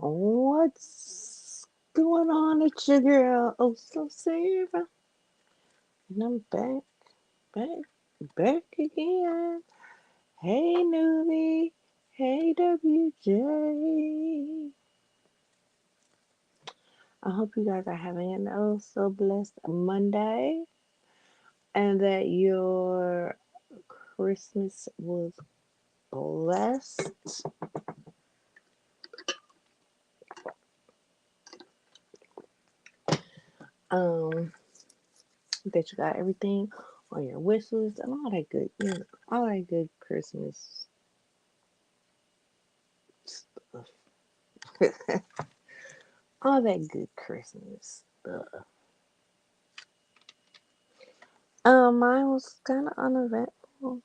What's going on? It's your girl, Oh So Sara, and I'm back, back again. Hey, newbie. Hey, WJ. I hope you guys are having an oh so blessed Monday, and that your Christmas was blessed. Um, that you got everything on your wish list and all that good, all that good Christmas stuff. All that good Christmas stuff. Mine was kind of uneventful.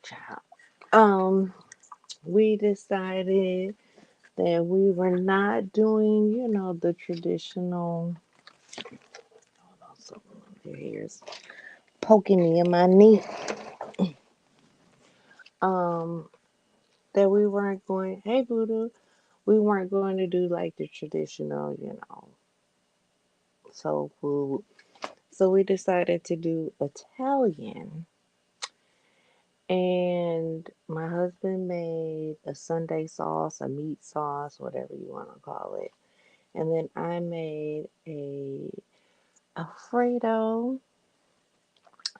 Child. We decided that we were not doing, the traditional. Hold on, so their ears poking me in my knee. Um, that we weren't going. Hey, Voodoo. We weren't going to do like the traditional, soul food. So we decided to do Italian. And my husband made a Sunday sauce, a meat sauce, whatever you want to call it. And then I made a Alfredo.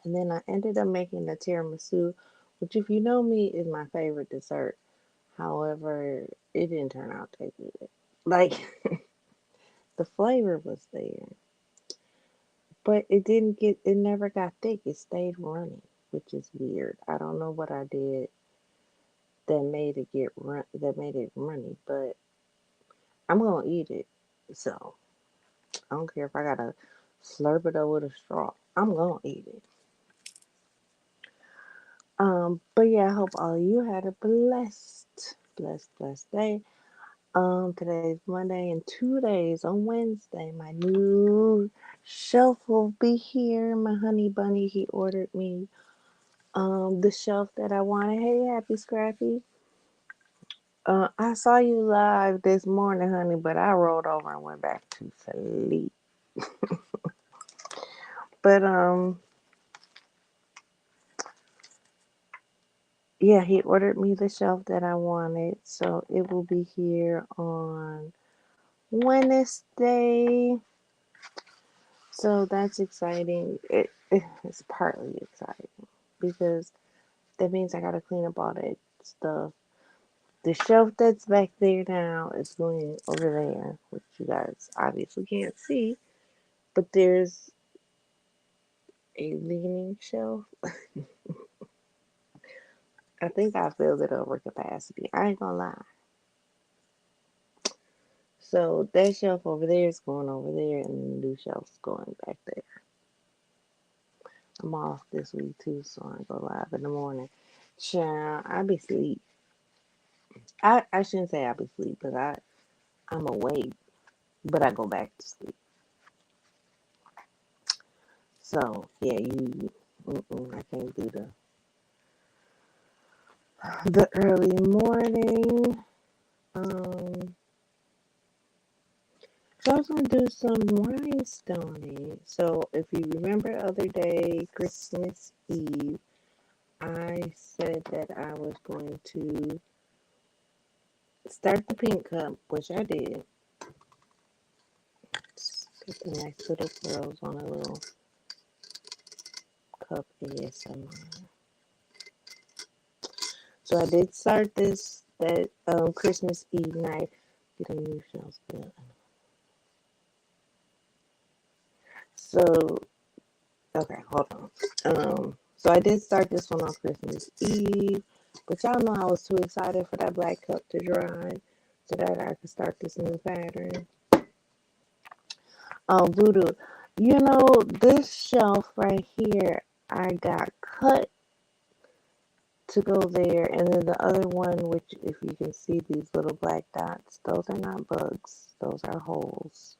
And then I ended up making a tiramisu, which, if you know me, is my favorite dessert. However, it didn't turn out that good. Like, the flavor was there, but it never got thick. It stayed runny, which is weird. I don't know what I did that made it runny, but I'm gonna eat it. So I don't care if I gotta slurp it up with a straw. I'm gonna eat it. But yeah, I hope all of you had a blessed day. Today's Monday. In 2 days on Wednesday, my new shelf will be here. My honey bunny, he ordered me the shelf that I wanted. Hey, happy Scrappy. I saw you live this morning, honey, but I rolled over and went back to sleep. But yeah, he ordered me the shelf that I wanted, so it will be here on Wednesday. So that's exciting. It's partly exciting because that means I gotta clean up all that stuff. The shelf that's back there now is going over there, which you guys obviously can't see, but there's a leaning shelf. I think I filled it over capacity. I ain't gonna lie. So that shelf over there is going over there, and the new shelf's going back there. I'm off this week too, so I go live in the morning. Child, I be sleep. I shouldn't say I be sleep, but I'm awake, but I go back to sleep. So yeah, I can't do the early morning. Um, so I was gonna do some rhinestoning. So if you remember the other day, Christmas Eve, I said that I was going to start the pink cup, which I did. Get the nice little pearls on a little cup ASMR. So I did start that Christmas Eve night. Get a new shells good. So okay, hold on. So I did start this one on Christmas Eve, but y'all know I was too excited for that black cup to dry so that I could start this new pattern. Voodoo. This shelf right here, I got cut to go there, and then the other one, which if you can see these little black dots, those are not bugs, those are holes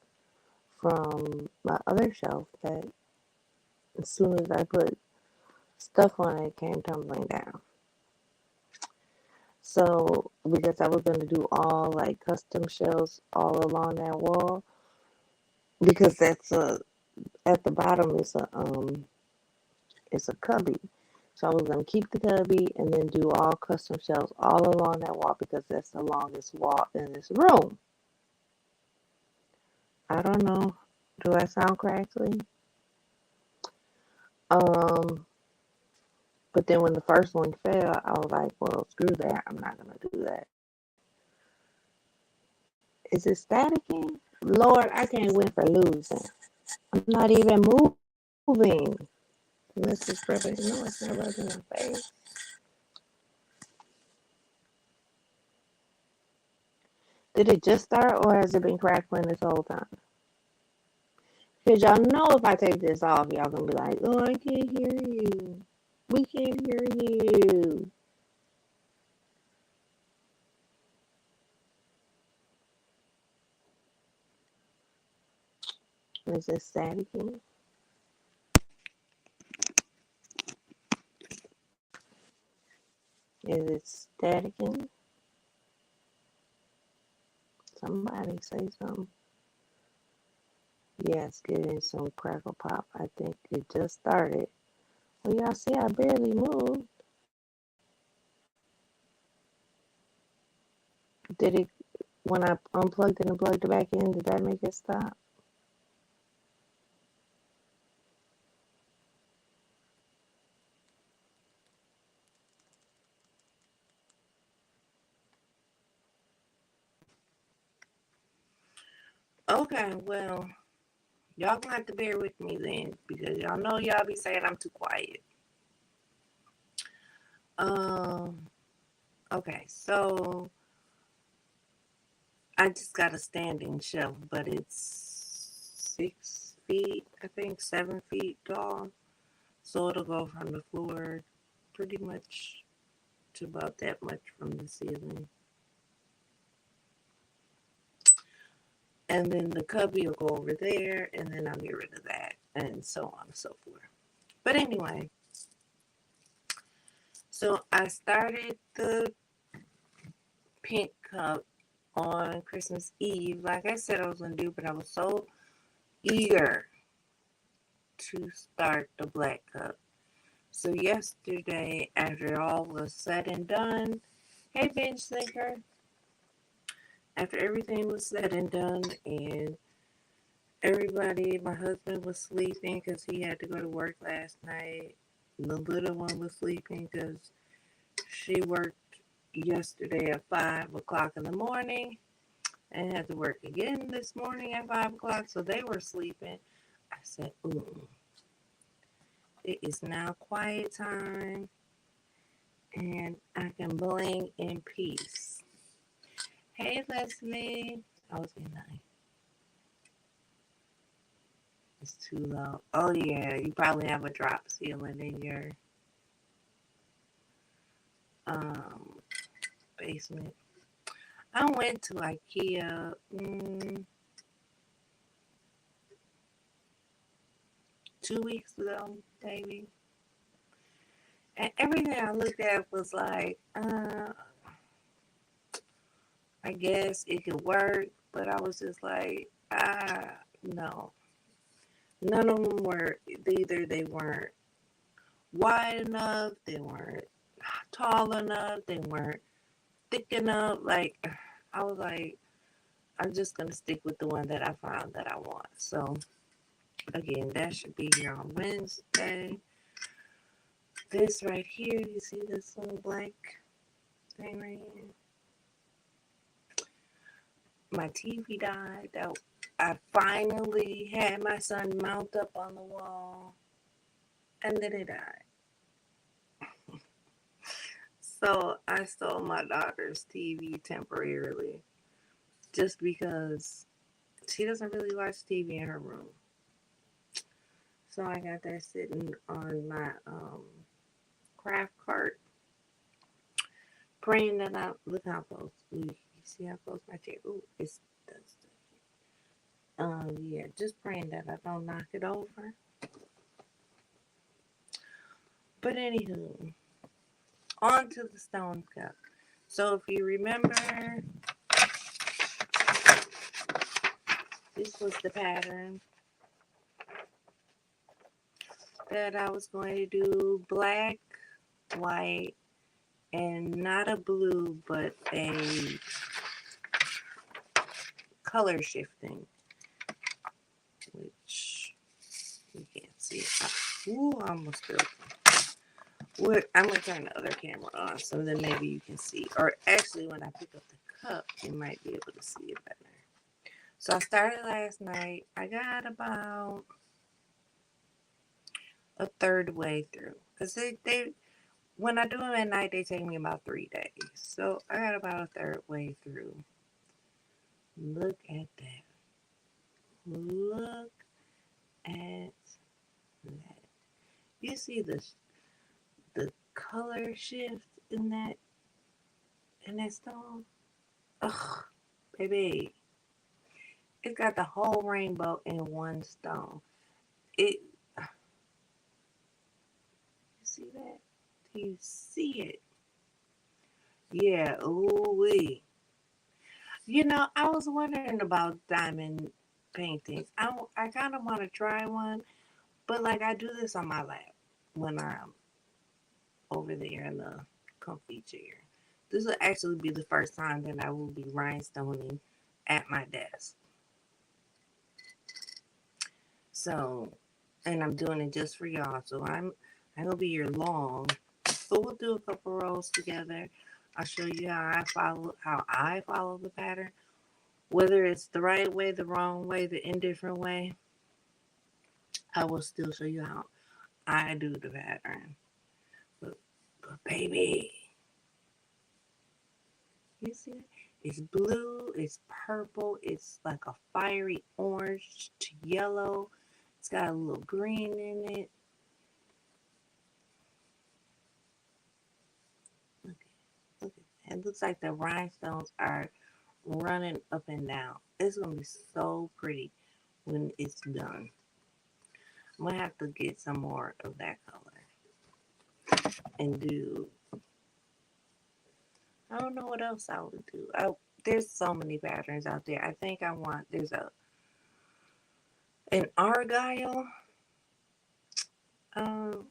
from my other shelf that as soon as I put stuff on it came tumbling down. So because I was gonna do all like custom shelves all along that wall, because that's a at the bottom is a cubby. So I was gonna keep the cubby and then do all custom shelves all along that wall because that's the longest wall in this room. I don't know. Do I sound crackly? Um, but then when the first one fell, I was like, well, screw that. I'm not gonna do that. Is it staticking? Lord, I can't win for losing. I'm not even moving. Unless it's rubbing. No, it's not rubbing my face. Did it just start or has it been crackling this whole time? Because y'all know if I take this off, y'all gonna be like, oh, I can't hear you. We can't hear you. Is it staticking? Is it staticking? Somebody say something. Yes, getting some crackle pop. I think it just started. Well, y'all see I barely moved. Did it, when I unplugged it and plugged it back in, did that make it stop? Okay, well, y'all gonna have to bear with me then because y'all know y'all be saying I'm too quiet. Um, okay, so I just got a standing shelf, but it's 6 feet, I think 7 feet tall. So it'll go from the floor pretty much to about that much from the ceiling. And then the cubby will go over there, and then I'll get rid of that, and so on and so forth. But anyway, so I started the pink cup on Christmas Eve, like I said I was going to do, but I was so eager to start the black cup. So yesterday, after all was said and done, hey bench thinker, after everything was said and done, and everybody, my husband was sleeping because he had to go to work last night. The little one was sleeping because she worked yesterday at 5 o'clock in the morning and had to work again this morning at 5 o'clock, so they were sleeping. I said, ooh, it is now quiet time and I can bling in peace. Hey, Leslie. Oh, it's midnight. It's too low. Oh, yeah, you probably have a drop ceiling in your um, basement. I went to IKEA 2 weeks ago, maybe. And everything I looked at was like, I guess it could work, but I was just like, no. None of them were, either they weren't wide enough, they weren't tall enough, they weren't thick enough. Like, I was like, I'm just going to stick with the one that I found that I want. So, again, that should be here on Wednesday. This right here, you see this little black thing right here? My TV died. I finally had my son mount up on the wall, and then it died. So I stole my daughter's TV temporarily, just because she doesn't really watch TV in her room. So I got that sitting on my craft cart, praying that I look how close. Ooh, you see how close my chair? Ooh, it's that's yeah, just praying that I don't knock it over. But anywho, on to the stone cup. So if you remember, this was the pattern that I was going to do: black, white, and not a blue, but a color shifting, which you can't see it. Ooh, I almost spilled. I'm going to turn the other camera on so then maybe you can see. Or actually, when I pick up the cup, you might be able to see it better. So I started last night. I got about a third way through. Because they when I do them at night, they take me about 3 days. So I got about a third way through. Look at that. Look at that. You see the color shift in that stone? Ugh, baby. It's got the whole rainbow in one stone. You see that? Do you see it? Yeah, ooh wee. I was wondering about diamond paintings. I kind of want to try one, but like I do this on my lap when I'm over there in the comfy chair. This will actually be the first time that I will be rhinestoning at my desk. So, and I'm doing it just for y'all. So I'm gonna be here long. So we'll do a couple rows together. I'll show you how I follow the pattern. Whether it's the right way, the wrong way, the indifferent way, I will still show you how I do the pattern. But baby, you see it? It's blue, it's purple, it's like a fiery orange to yellow. It's got a little green in it. Look at that. It looks like the rhinestones are running up and down. It's going to be so pretty when it's done. I'm going to have to get some more of that color and do. I don't know what else I would do. There's so many patterns out there. I think there's an argyle. Um,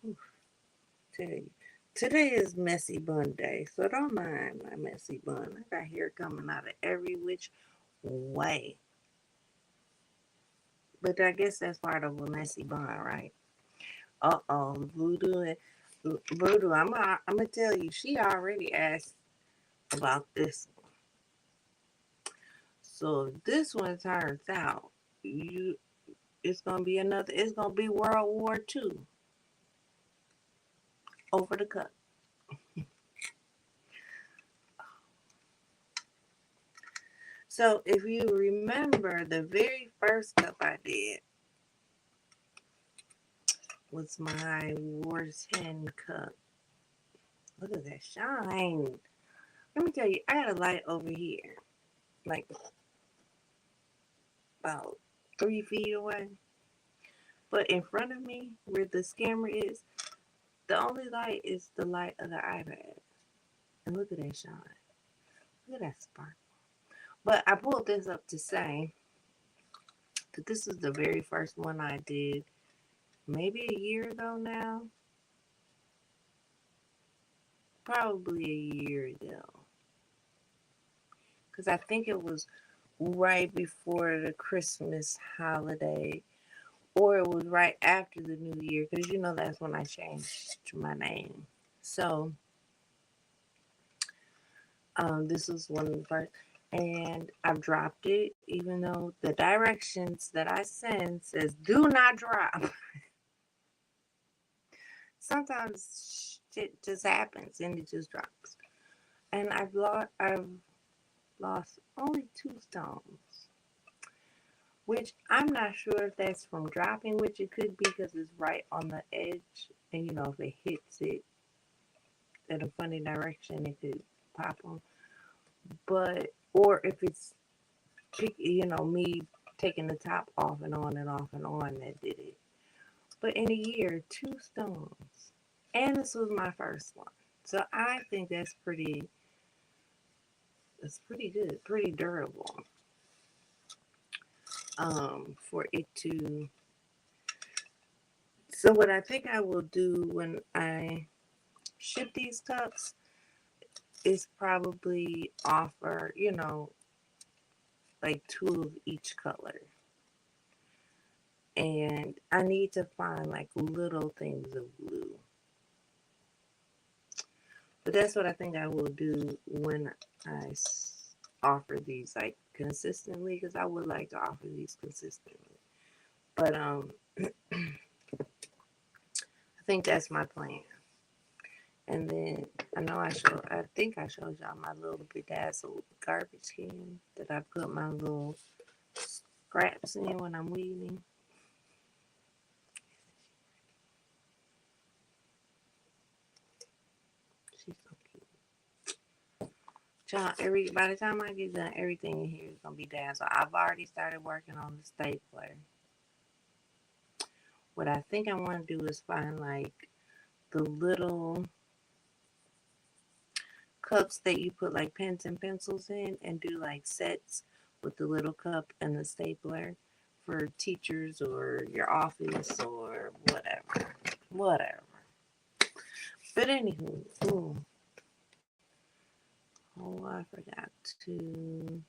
today is messy bun day, so don't mind my messy bun. I got hair coming out of every which way. But I guess that's part of a messy bun, right? Voodoo. Voodoo, I'm gonna tell you, she already asked about this one. So if this one turns out, it's gonna be another. It's gonna be World War II over the cup. So if you remember, the very first cup I did was my War 10 cup. Look at that shine. Let me tell you, I got a light over here, like about 3 feet away. But in front of me, where this camera is, the only light is the light of the iPad. And look at that shine. Look at that spark. But I pulled this up to say that this is the very first one I did maybe a year ago now. Probably a year ago. Because I think it was right before the Christmas holiday. Or it was right after the New Year. Because that's when I changed my name. So this was one of the first. And I've dropped it, even though the directions that I send says do not drop. Sometimes shit just happens and it just drops. And I've lost only 2 stones, which I'm not sure if that's from dropping, which it could be because it's right on the edge, and if it hits it in a funny direction, it could pop them. Or if it's me taking the top off and on and off and on that did it. But in a year, 2 stones. And this was my first one. So I think that's pretty good, pretty durable. For it to. So what I think I will do when I ship these cups is probably offer, like two of each color. And I need to find like little things of blue. But that's what I think I will do when I offer these like consistently, because I would like to offer these consistently. But I think that's my plan. And then I think I showed y'all my little bedazzled garbage can that I put my little scraps in when I'm weeding. She's so cute. Y'all, by the time I get done, everything in here is gonna be dazzled. I've already started working on the stapler. What I think I want to do is find like the little cups that you put like pens and pencils in and do like sets with the little cup and the stapler for teachers or your office or whatever. Whatever. But anywho, oh, I forgot to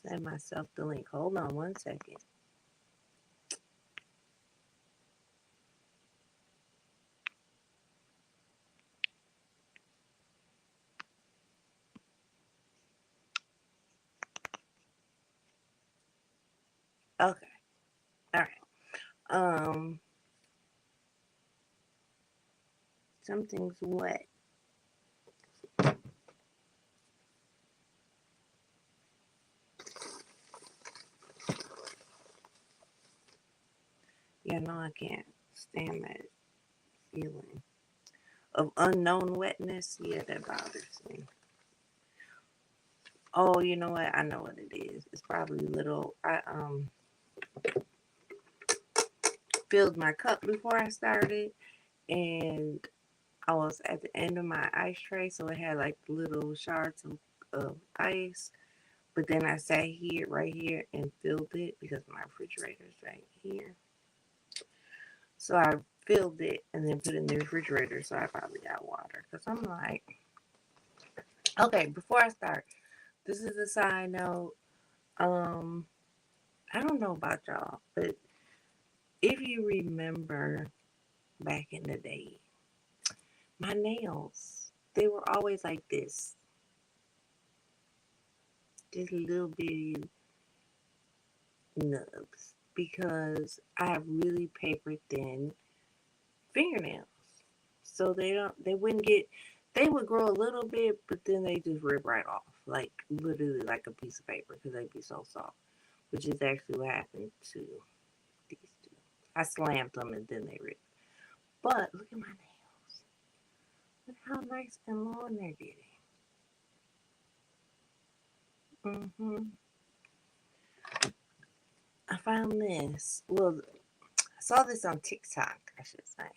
send myself the link. Hold on one second. Okay. All right. Um, something's wet. Yeah, no, I can't stand that feeling of unknown wetness. Yeah, that bothers me. Oh, you know what? I know what it is. It's probably little. I filled my cup before I started, and I was at the end of my ice tray, so it had like little shards of ice. But then I sat here, right here, and filled it because my refrigerator's right here. So I filled it and then put it in the refrigerator. So I probably got water because I'm like, okay. Before I start, this is a side note. Um, I don't know about y'all, but if you remember back in the day, my nails, they were always like this, just little bitty nubs, because I have really paper thin fingernails. So they wouldn't get, they would grow a little bit, but then they just rip right off, like literally like a piece of paper, because they'd be so soft, which is actually what happened to these two. I slammed them and then they ripped. But look at my nails. Look how nice and long they're getting. hmm I found this. Well, I saw this on TikTok, I should say.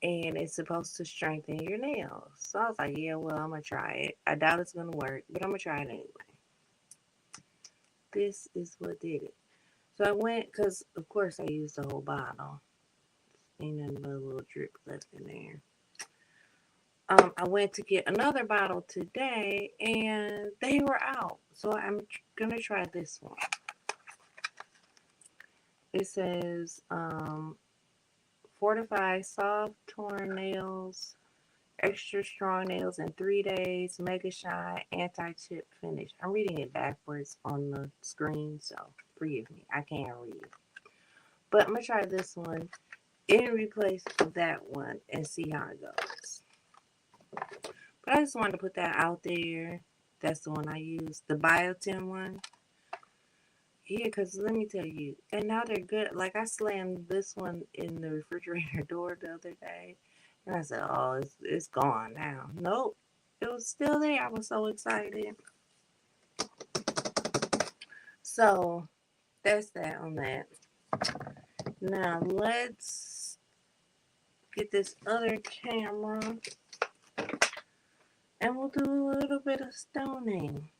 And it's supposed to strengthen your nails. So I was like, yeah, well, I'm going to try it. I doubt it's going to work, but I'm going to try it anyway. This is what did it. So I went, because of course I used the whole bottle. Ain't nothing but a little drip left in there. I went to get another bottle today and they were out. So I'm going to try this one. It says, fortify soft torn nails, extra strong nails in 3 days, mega shine, anti-chip finish. I'm reading it backwards on the screen, so forgive me. I can't read. But I'm going to try this one in replace of that one and see how it goes. But I just wanted to put that out there. That's the one I use, the Biotin one. Yeah, because let me tell you, and now they're good. Like, I slammed this one in the refrigerator door the other day, and I said, oh, it's gone now. Nope, it was still there. I was so excited. So, that's that on that. Now let's get this other camera and we'll do a little bit of stoning.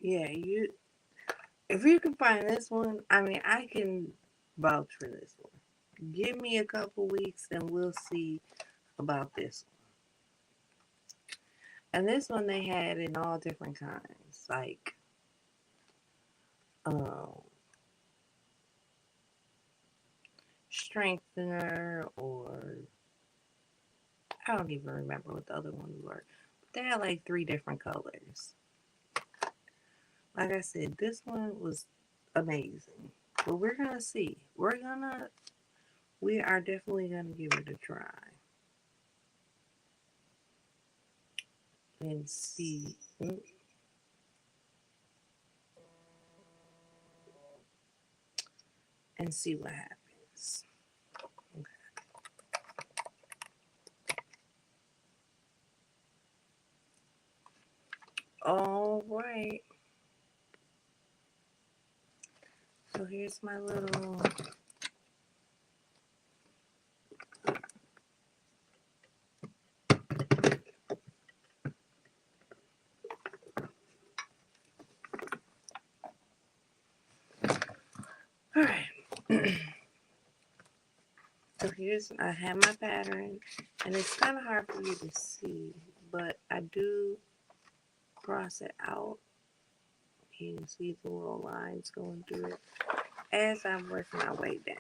Yeah, if you can find this one, I mean, I can vouch for this one. Give me a couple weeks and we'll see about this one. And this one they had in all different kinds, like um, strengthener, or I don't even remember what the other ones were. But they had like 3 different colors. Like I said, this one was amazing. But we're gonna see. We are definitely gonna give it a try and see. And see what happens. Okay. All right. So here's my little. All right. So I have my pattern, and it's kind of hard for you to see, but I do cross it out. You can see the little lines going through it as I'm working my way down.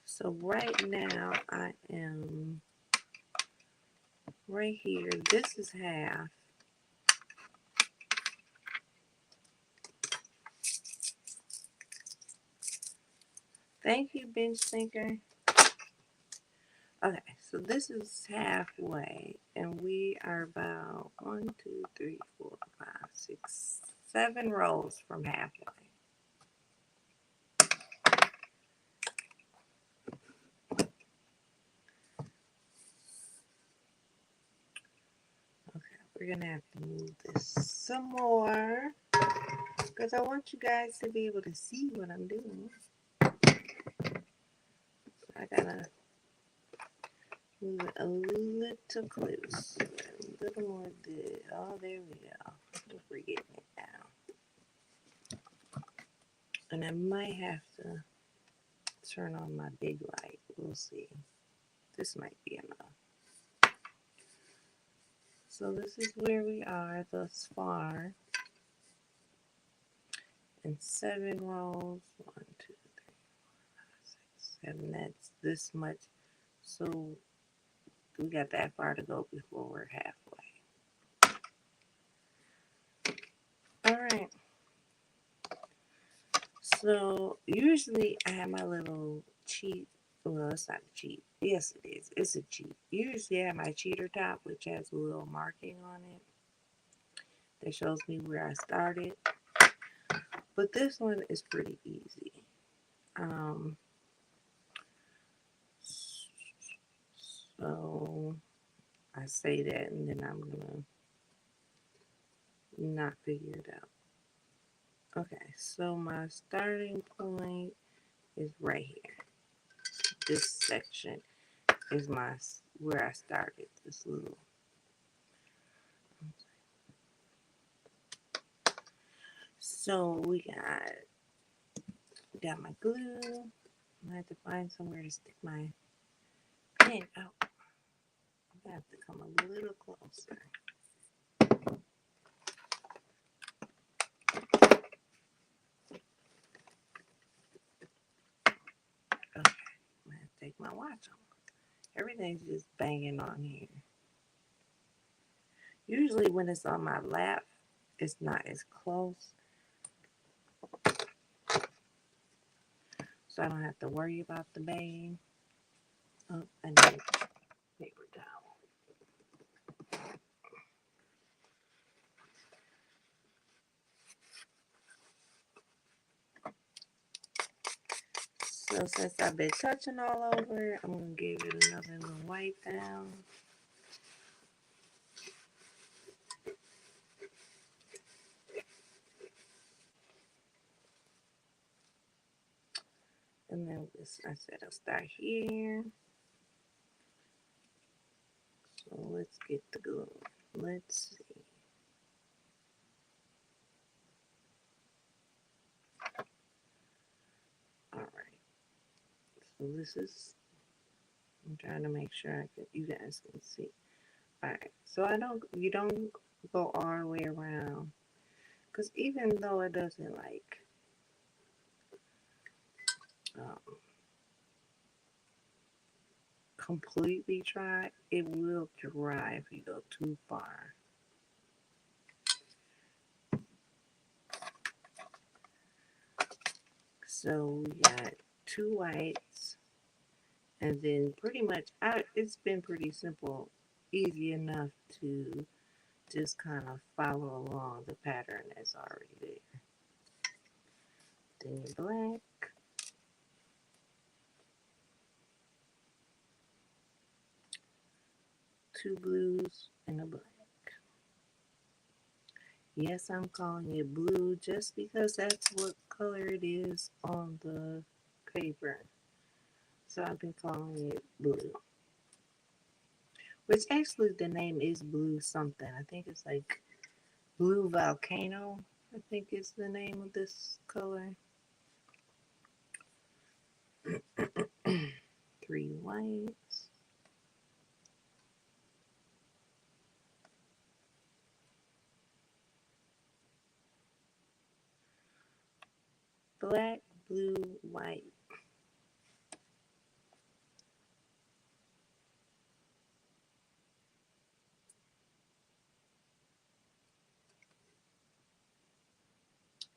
So right now I am right here. This is half. Thank you, bench thinker. Okay, so this is halfway, and we are about 1, 2, 3, 4, 5, 6, 7 rows from halfway. Okay, we're gonna have to move this some more because I want you guys to be able to see what I'm doing. I gotta move it a little close, a little more good. Oh, there we go. We're getting it now. And I might have to turn on my big light. We'll see. This might be enough. So this is where we are thus far. In 7 rows. 1, 2, 3, 4, 5, 6, 7. That's this much. So we got that far to go before we're halfway. Alright. So usually I have my little cheat. Well, it's not a cheat. Yes, it is. It's a cheat. Usually I have my cheater top, which has a little marking on it that shows me where I started. But this one is pretty easy. So I say that and then I'm gonna not figure it out. Okay, so my starting point is right here. This section is where I started. This little. So we got my glue. I have to find somewhere to stick my pen. Oh, I have to come a little closer. Okay, I'm gonna take my watch off. Everything's just banging on here. Usually when it's on my lap, it's not as close, so I don't have to worry about the bang. Oh, I need paper towel. So since I've been touching all over, I'm going to give it another little wipe down. And then I said I'll start here. So let's get the glue. Let's see. Alright. So this is, I'm trying to make sure you guys can see. Alright. So you don't go all the way around. Because even though it doesn't like um, completely dry, it will dry if you go too far. So we got 2 whites, and then pretty much it's been pretty simple, easy enough to just kind of follow along the pattern that's already there. Then your black. 2 blues and a black. Yes, I'm calling it blue just because that's what color it is on the paper. So I've been calling it blue. Which actually the name is blue something. I think it's like blue volcano. I think is the name of this color. 3 whites. Black, blue, white.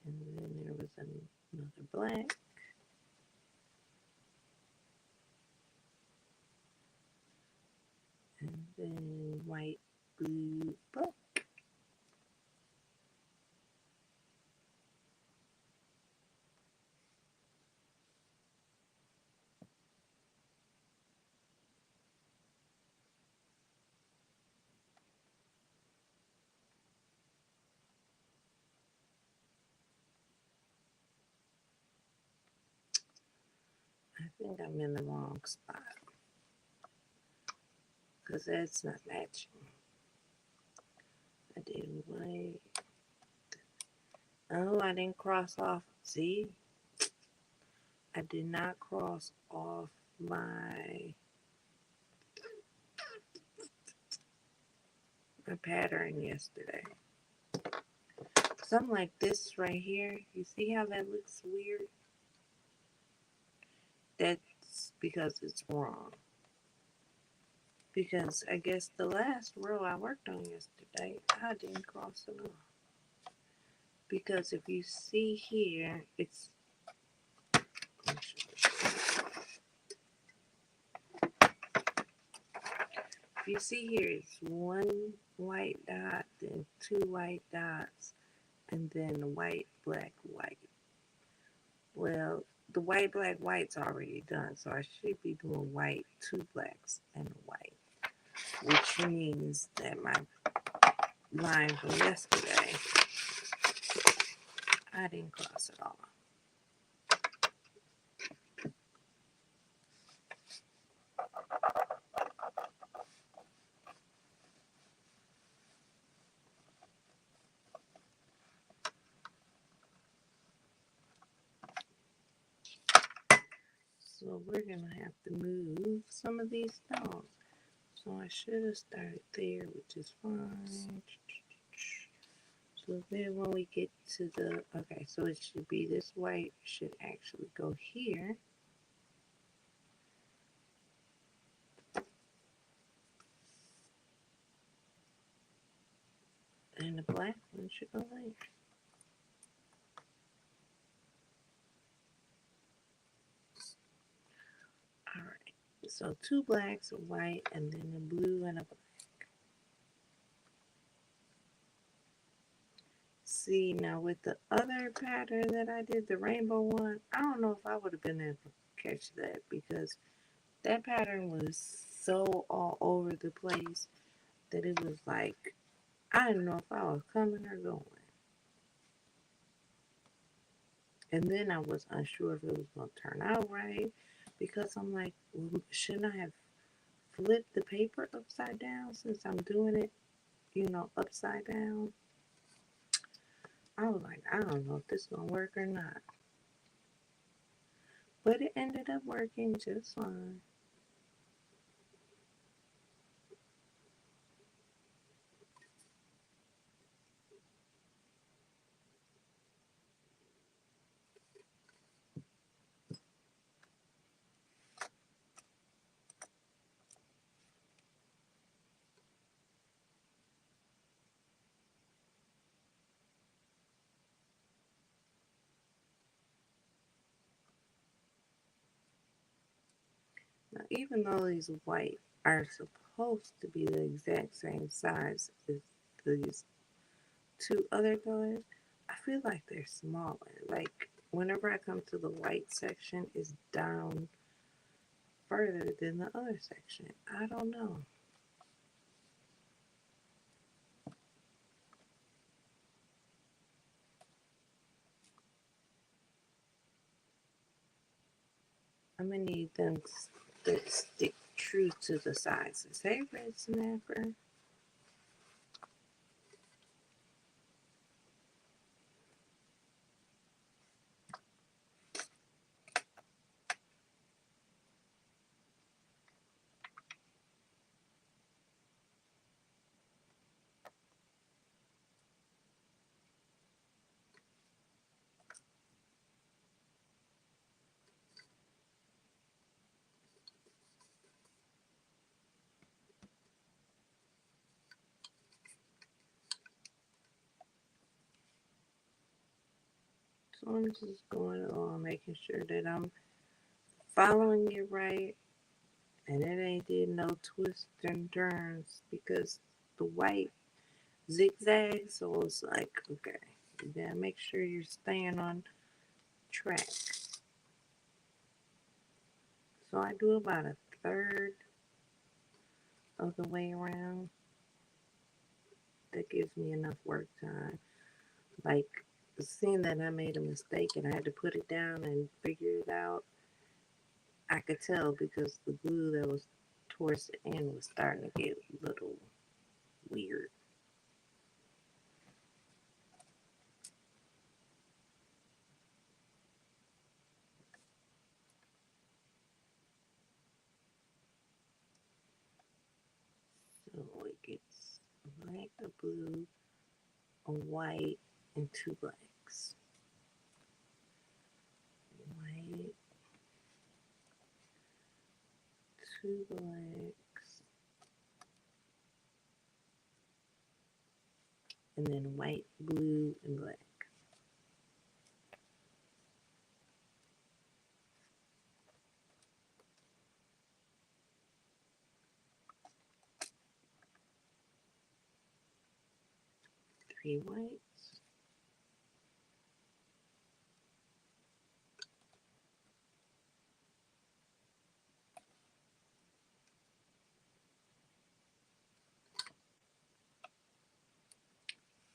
And then there was another black. And then white, blue, black. I think I'm in the wrong spot. Because that's not matching. I did white. Oh, I didn't cross off. See? I did not cross off my pattern yesterday. Something like this right here. You see how that looks weird? That's because it's wrong. Because I guess the last row I worked on yesterday, I didn't cross it off. Because if you see here, it's... If you see here, it's 1 white dot, then 2 white dots, and then white, black, white. Well, the white, black, white's already done, so I should be doing white, 2 blacks, and a white. Which means that my line from yesterday, I didn't cross it off. So we're going to have to move some of these stones. So I should have started there, which is fine. So then when we get to the, okay, so it should be this white should actually go here. And the black one should go like. Alright. So 2 blacks, a white, and then a blue and a black. See, now with the other pattern that I did, the rainbow one, I don't know if I would have been able to catch that because that pattern was so all over the place that it was like, I didn't know if I was coming or going. And then I was unsure if it was going to turn out right because I'm like, well, shouldn't I have flipped the paper upside down since I'm doing it, upside down? I was like, I don't know if this is going to work or not. But it ended up working just fine. Now, even though these white are supposed to be the exact same size as these 2 other colors, I feel like they're smaller. Like, whenever I come to the white section, it's down further than the other section. I don't know. I'm gonna need them to stick true to the sizes. Hey, Red Snapper. So I'm just going along, making sure that I'm following it right, and it ain't did no twists and turns because the white zigzag. So it's like, okay, you gotta make sure you're staying on track. So I do about a third of the way around. That gives me enough work time. Like, seeing that I made a mistake and I had to put it down and figure it out, I could tell because the glue that was towards the end was starting to get a little weird. So it gets a black, a blue, a white, and 2 blacks. White, 2 blacks, and then white, blue, and black. Three whites.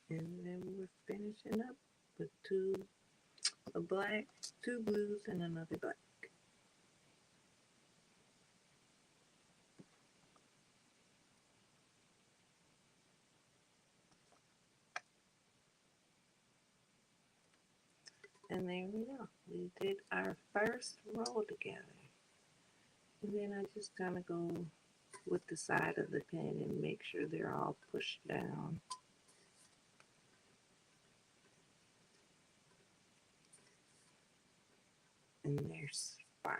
And then we're finishing up with a black, 2 blues, and another black. And there we go. We did our first row together. And then I just kind of go with the side of the pen and make sure they're all pushed down. And there's 5.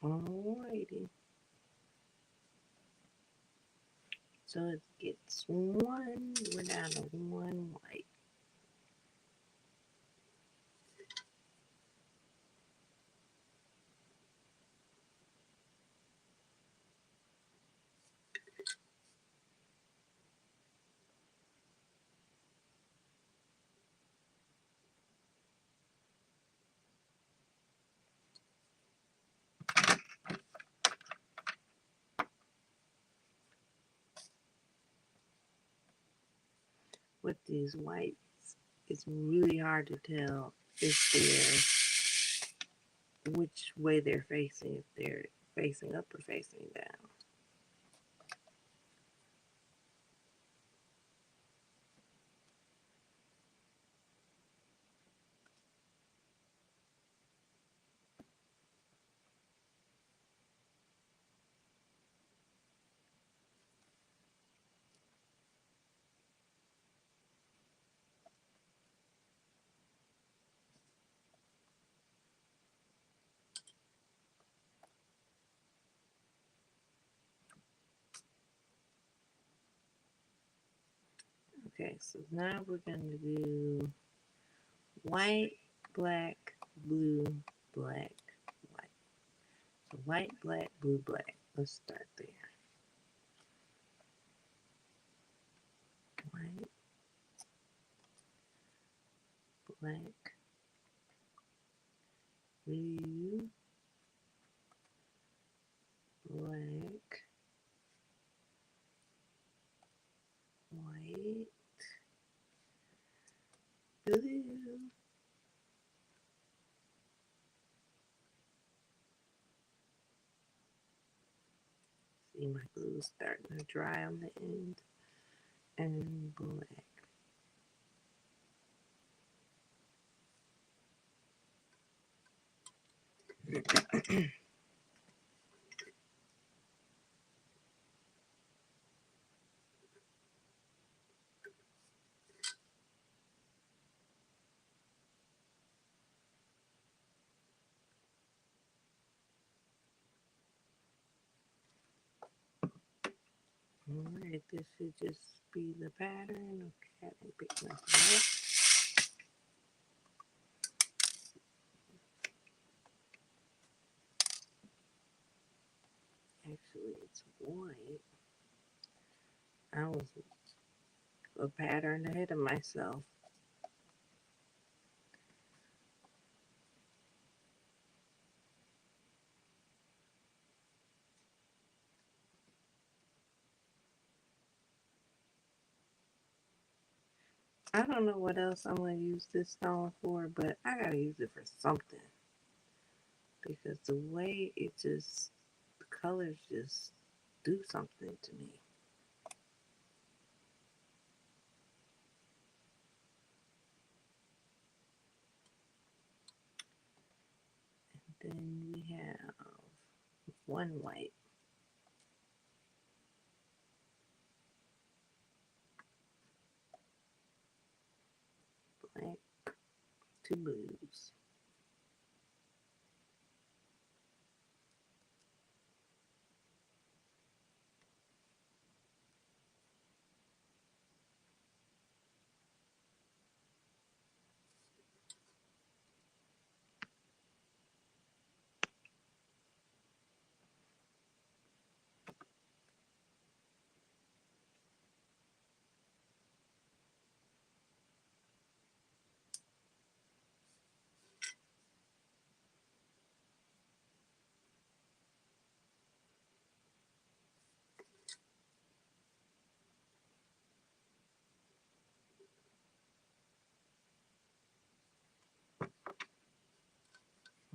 Alrighty. So it gets one. We're down to one white. With these whites, it's really hard to tell if which way they're facing, if they're facing up or facing down. Okay, so now we're going to do white, black, blue, black, white. So white, black, blue, black. Let's start there. White, black, blue, black, white, blue. See, my glue is starting to dry on the end. And black. Alright, this should just be the pattern. Okay, I didn't pick nothing up. Actually, it's white. I was a pattern ahead of myself. I don't know what else I'm going to use this stone for, but I got to use it for something. Because the way it just, the colors just do something to me. And then we have one white. Black, two blues.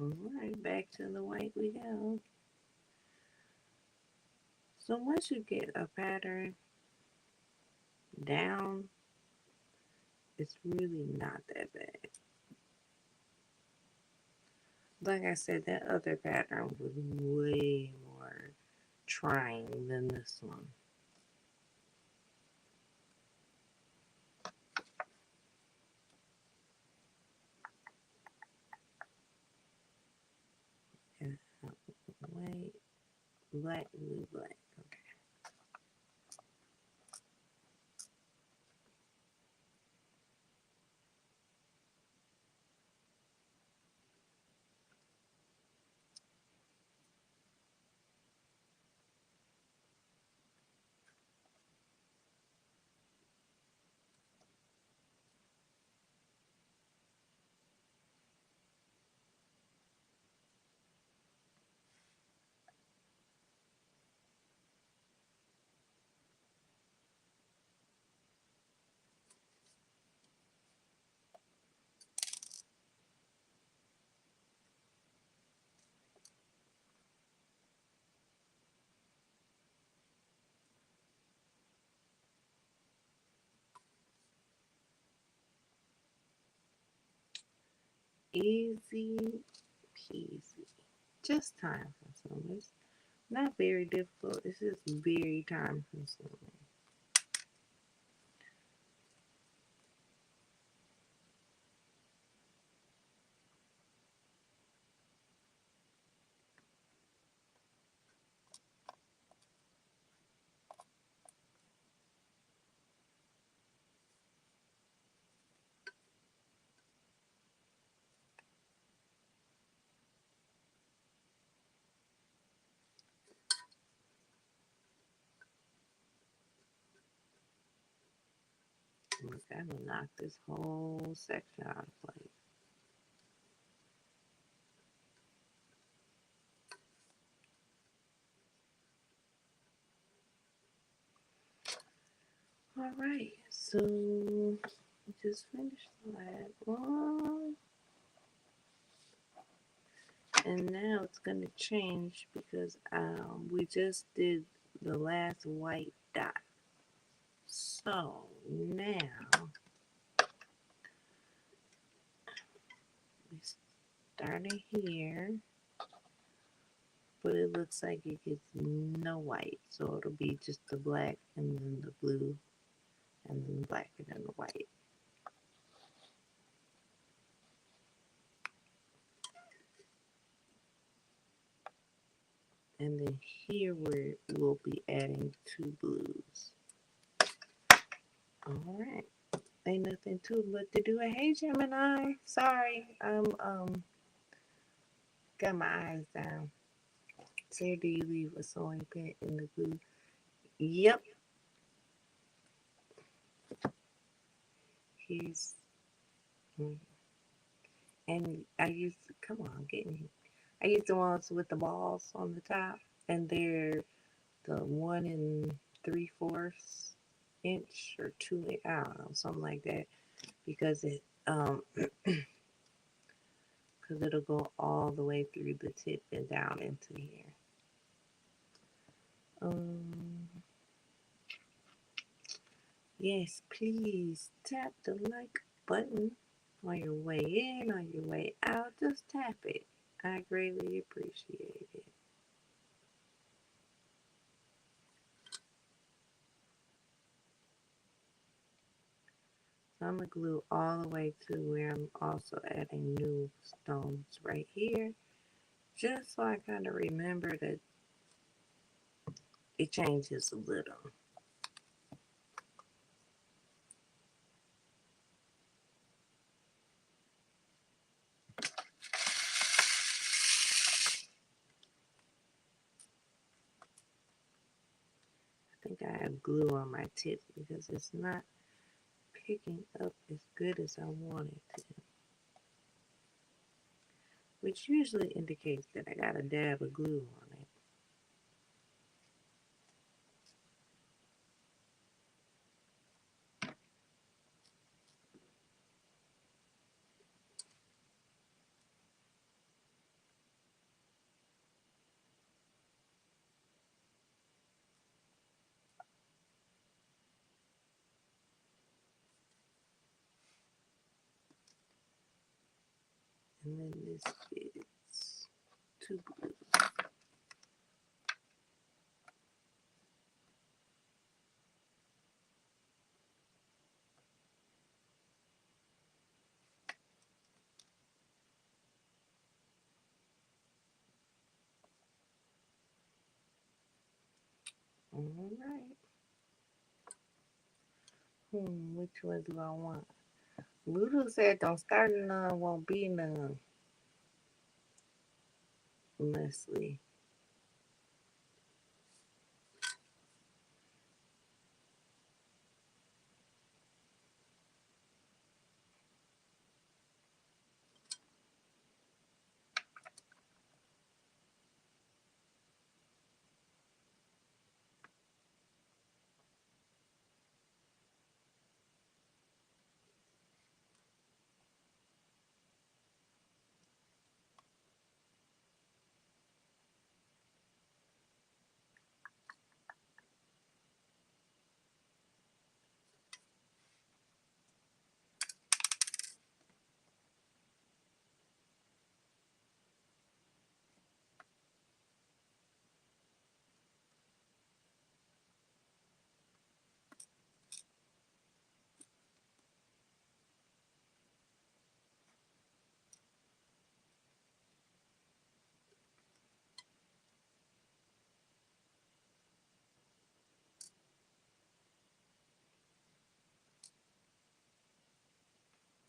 Alright, back to the white we go. So once you get a pattern down, it's really not that bad. Like I said, that other pattern was way more trying than this one. And Black, blue, black. Okay. Easy peasy. Just time consuming. It's not very difficult. It's just very time consuming. Look, I'm gonna knock this whole section out of place. All right, so we just finished that one, and now it's gonna change because we just did the last white dot. So now we started here, but it looks like it gets no white, so it'll be just the black and then the blue and then the black and then the white. And then here we'll be adding 2 blues. All right. Ain't nothing to it but to do it. Hey Gemini. Sorry. Got my eyes down. Sarah, do you leave a sewing pin in the glue? Yep. Here's and I used come on, get me. I used the ones with the balls on the top, and they're the 1 3/4 inch or 2, I don't know, something like that, because because it'll go all the way through the tip and down into here. Yes, please tap the like button on your way in, on your way out. Just tap it. I greatly appreciate it. So I'm going to glue all the way to where I'm also adding new stones right here, just so I kind of remember that it changes a little. I think I have glue on my tip because it's not picking up as good as I want it to, which usually indicates that I got a dab of glue on it. And then this is 2 blues. All right. Which one do I want? Lulu said don't start none, won't be none. Leslie.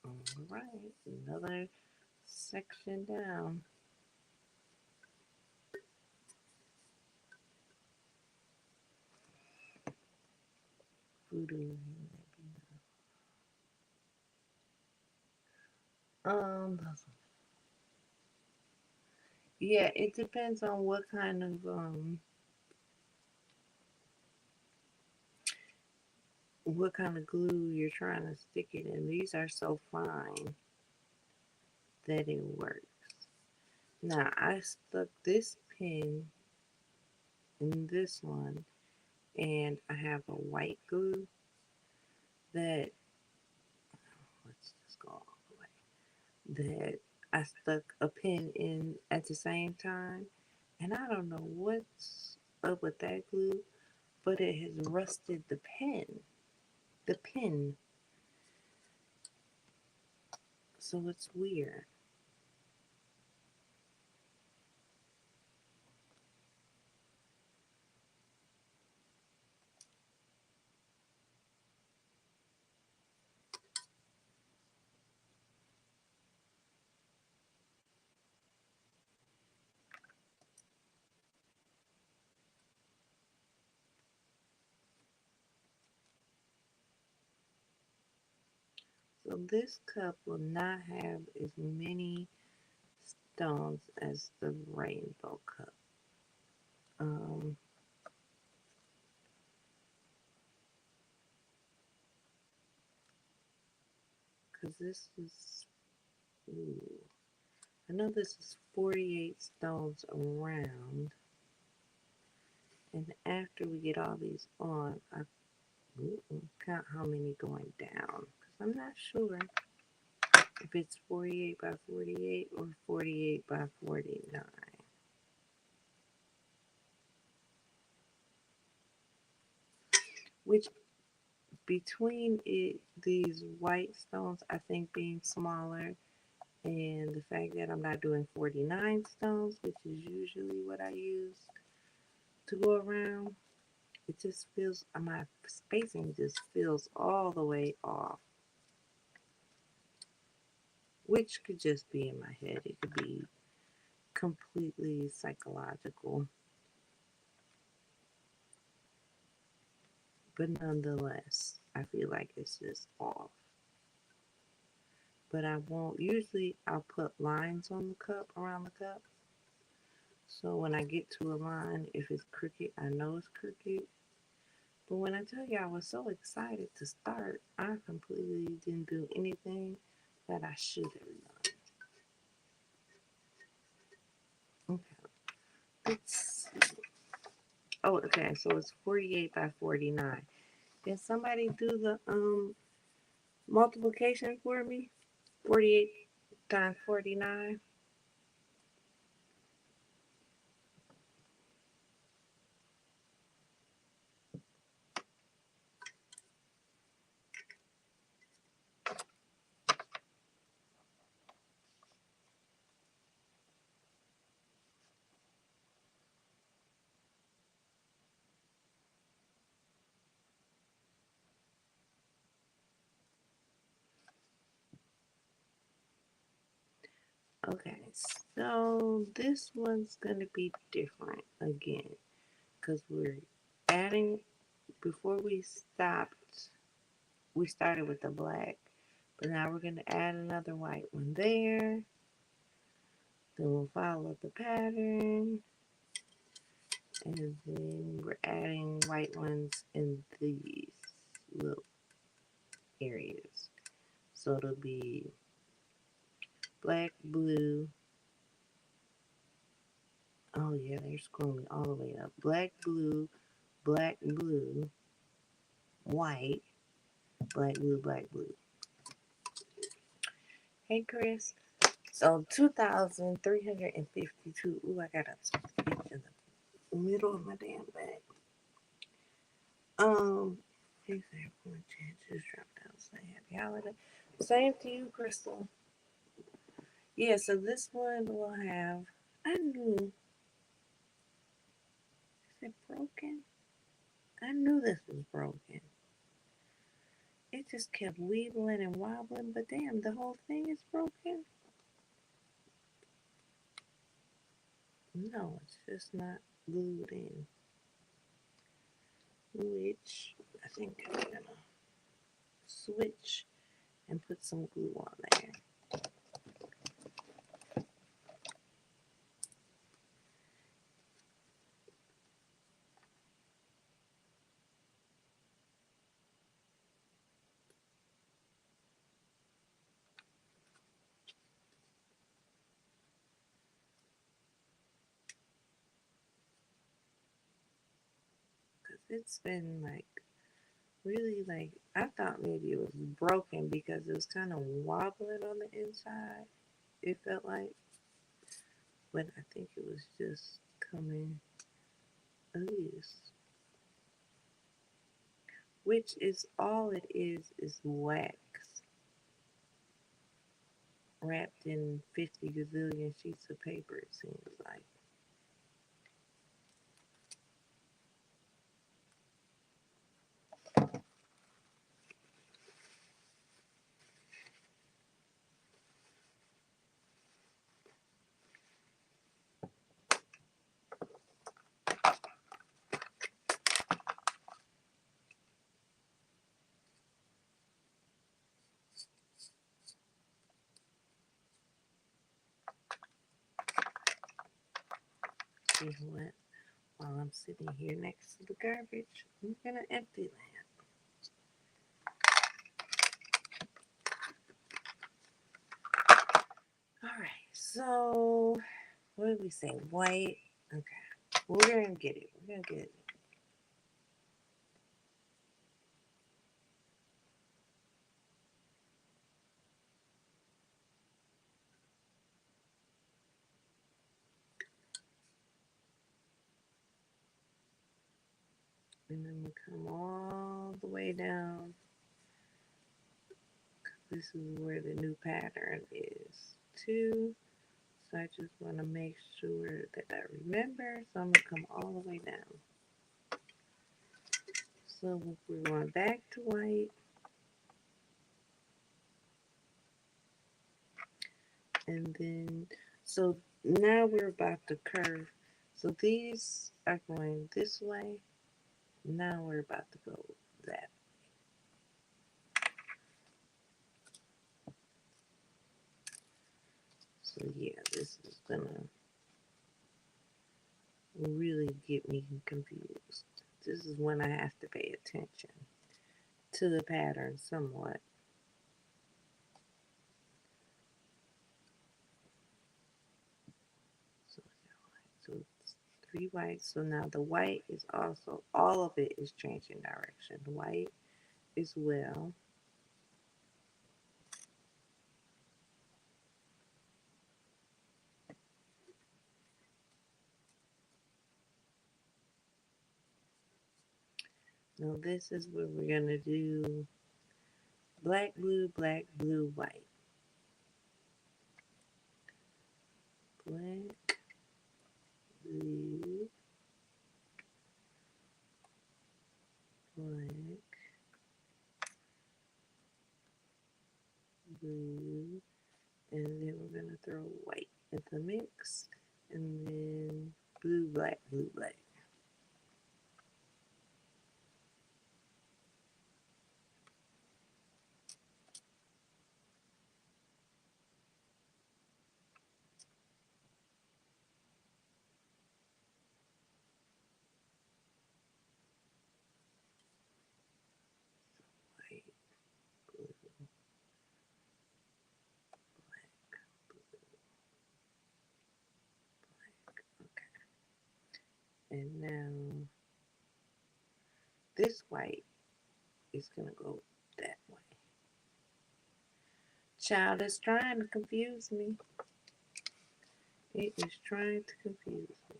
All right. Another section down. Voodoo. Um, yeah, it depends on what kind of glue you're trying to stick it in. These are so fine that it works. Now I stuck this pin in this one, and I have a white glue that let's just go all the way. That I stuck a pin in at the same time, and I don't know what's up with that glue, but it has rusted the pen. The pin. So it's weird. So this cup will not have as many stones as the rainbow cup. Um, because this is, ooh, I know this is 48 stones around. And after we get all these on, I count how many going down. Because I'm not sure if it's 48 by 48 or 48 by 49. Which between these white stones, I think being smaller, and the fact that I'm not doing 49 stones, which is usually what I use to go around, it just feels, my spacing just feels all the way off. Which could just be in my head. It could be completely psychological. But nonetheless, I feel like it's just off. But I won't, usually I'll put lines on the cup, around the cup. So when I get to a line, if it's crooked, I know it's crooked. But when I tell you I was so excited to start, I completely didn't do anything that I should have done. Okay. Let's see. Oh, okay. So it's 48 by 49. Can somebody do the multiplication for me? 48 times 49. Okay, so this one's gonna be different again because we're adding, before we started with the black, but now we're gonna add another white one there. Then we'll follow the pattern, and then we're adding white ones in these little areas. So it'll be black, blue. Oh yeah, they're scrolling all the way up. Black, blue, white, black, blue, black, blue. Hey, Chris. So 2,352. Ooh, I got a speak in the middle of my damn bag. Please have one chances drop down. Say happy holiday. Same to you, Crystal. Yeah, so this one will have. I knew. Is it broken? I knew this was broken. It just kept weebling and wobbling, but damn, the whole thing is broken. No, it's just not glued in. Which I think I'm gonna switch and put some glue on there. Because it's been like really like, I thought maybe it was broken because it was kind of wobbling on the inside. It felt like, but I think it was just coming loose. Which is all it is wax wrapped in 50 gazillion sheets of paper, it seems like. You know what? While I'm sitting here next to the garbage, I'm gonna empty that. Alright, so what did we say? White. Okay. We're gonna get it. We're gonna get it. And then we come all the way down. This is where the new pattern is too. So I just want to make sure that I remember. So I'm going to come all the way down. So we're going back to white. And then, so now we're about to curve. So these are going this way. Now we're about to go that. So yeah, this is going to really get me confused. This is when I have to pay attention to the pattern somewhat. So it's 3 whites. So now the white is also, all of it is changing direction. The white as well. Now this is where we're going to do black, blue, white. Black, blue, black, blue, and then we're going to throw white. and then blue, black, blue, black. White, blue, black, black. Okay. And now this white is gonna go that way. Child is trying to confuse me. It is trying to confuse me.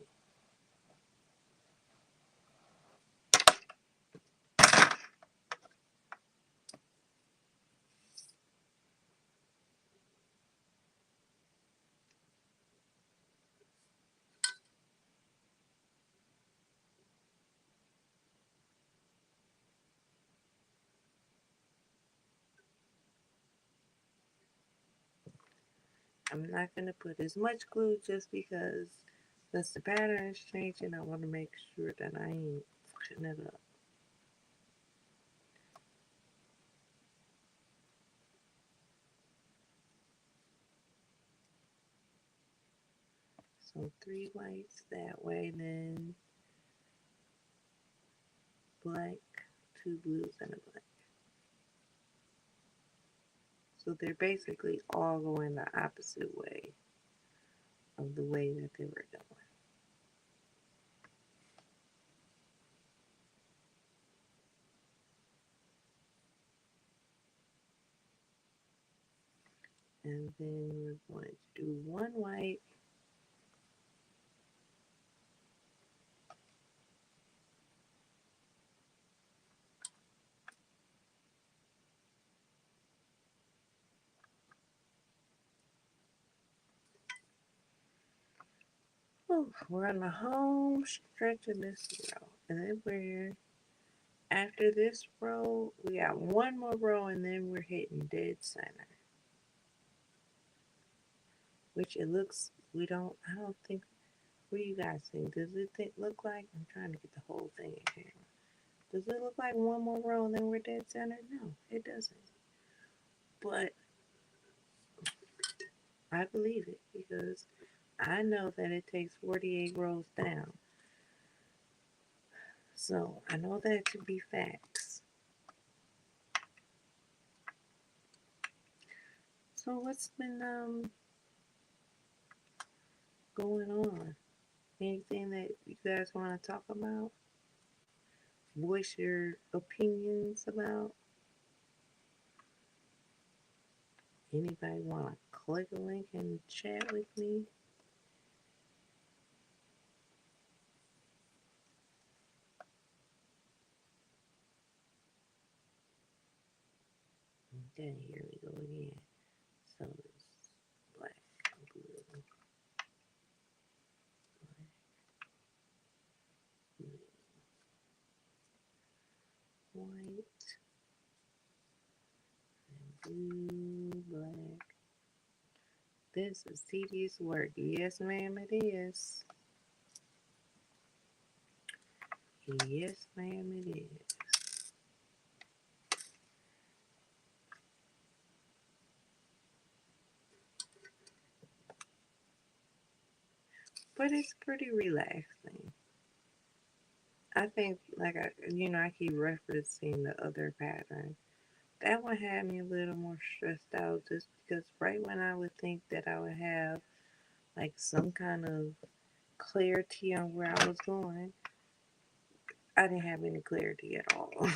I'm not gonna put as much glue just because since the pattern is changing, I want to make sure that I ain't fucking it up. So 3 whites that way, then black, 2 blues, and a black. So they're basically all going the opposite way of the way that they were going. And then we're going to do 1 white, we're on the home stretch of this row. And then we're, after this row, we got 1 more row and then we're hitting dead center. Which it looks, I don't think, what do you guys think? Does it look like, I'm trying to get the whole thing in here. Does it look like 1 more row and then we're dead center? No, it doesn't. But I believe it because I know that it takes 48 rows down. So I know that to be facts. So what's been going on? Anything that you guys want to talk about? Voice your opinions about? Anybody want to click a link and chat with me? Okay, here we go again. So it's black, blue, black, blue, white, and blue, black. This is tedious work. Yes, ma'am, it is. Yes, ma'am, it is. But it's pretty relaxing. I think, like, I keep referencing the other pattern. That one had me a little more stressed out just because right when I would think that I would have, like, some kind of clarity on where I was going, I didn't have any clarity at all.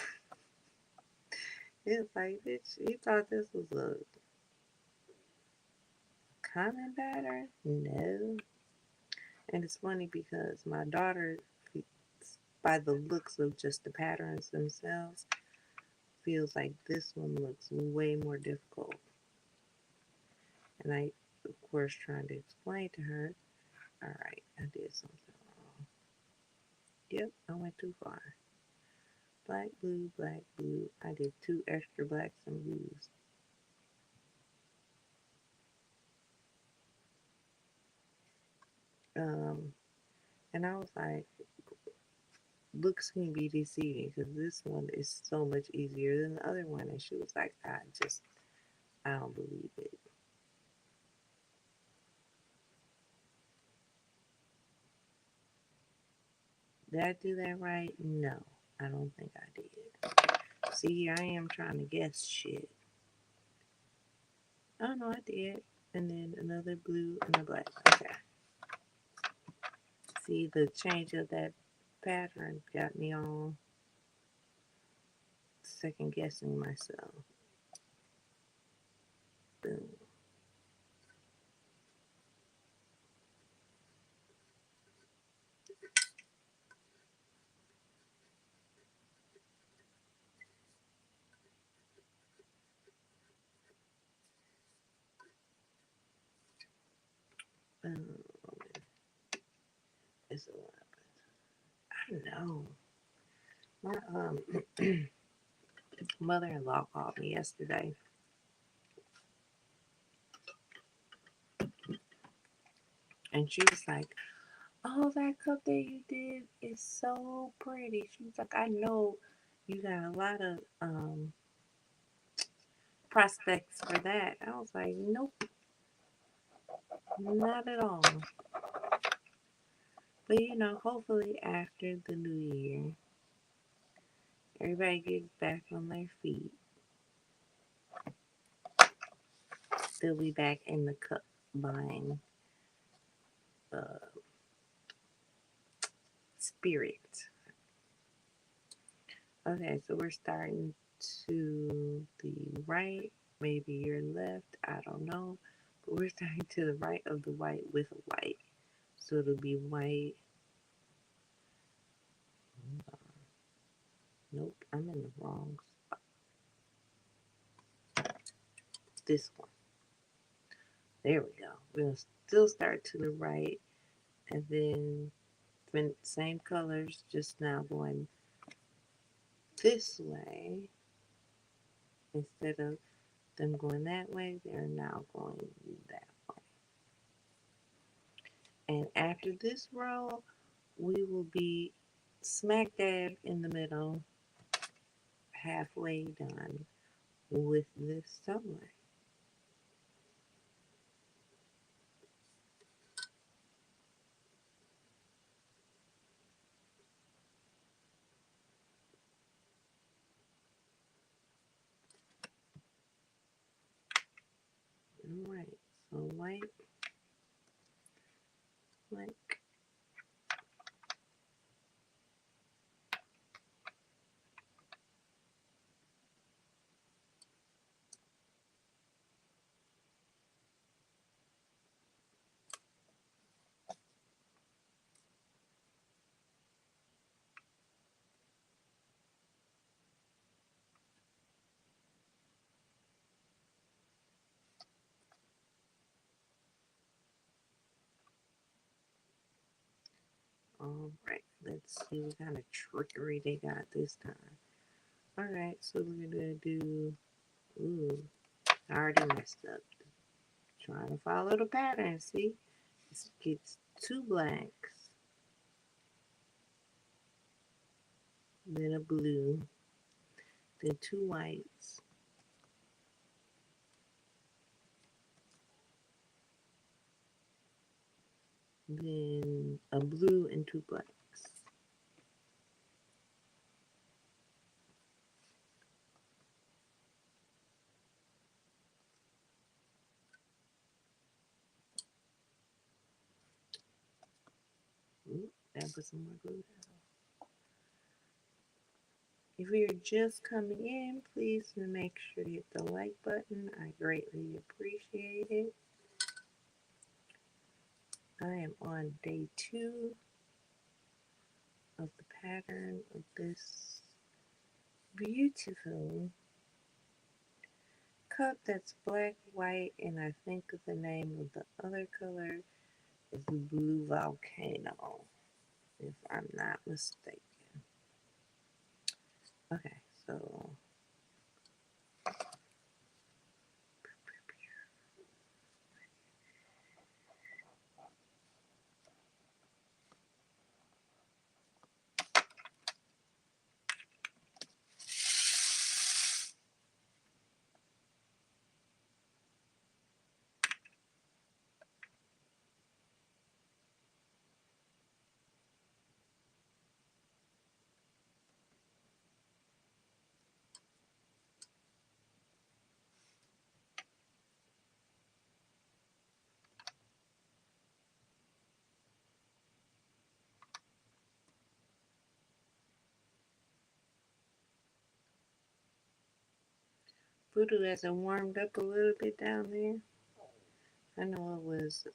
It's like, bitch, you thought this was a common pattern? No. And it's funny because my daughter, by the looks of just the patterns themselves, feels like this one looks way more difficult. And I, of course, trying to explain to her, all right, I did something wrong. Yep, I went too far. Black, blue, black, blue. I did 2 extra blacks and blues. Um, and I was like, looks can be deceiving because this one is so much easier than the other one. And she was like, I don't believe it. Did I do that right? No, I don't think I did. See, here I am trying to guess shit. Oh no, I did. And then another blue and a black. Okay. See, the change of that pattern got me all second guessing myself. Boom. Boom. It's a lot. I know. My mother-in-law called me yesterday, and she was like, "Oh, that cup that you did is so pretty." She was like, "I know you got a lot of prospects for that." I was like, "Nope, not at all." But hopefully after the new year, everybody gets back on their feet. They'll be back in the cup buying uh, spirit. Okay, so we're starting to the right, maybe your left, I don't know. But we're starting to the right of the white with white. So it'll be white. Nope, I'm in the wrong spot. This one. There we go. We're going to still start to the right. And then same colors, just now going this way. Instead of them going that way, they're now going that way. And after this row, we will be smack dab in the middle, halfway done with this sewing. Alright, so white, black. Alright, let's see what kind of trickery they got this time. Alright, so we're gonna do, ooh, I already messed up. Trying to follow the pattern, see? It gets two blacks, then a blue, then two whites, then a blue and two blacks. Ooh, that put some more glue down. If you're just coming in, please make sure to hit the like button. I greatly appreciate it. I am on day 2 of the pattern of this beautiful cup that's black, white, and I think the name of the other color is Blue Volcano, if I'm not mistaken. Okay, so Voodoo has it warmed up a little bit down there. I know it was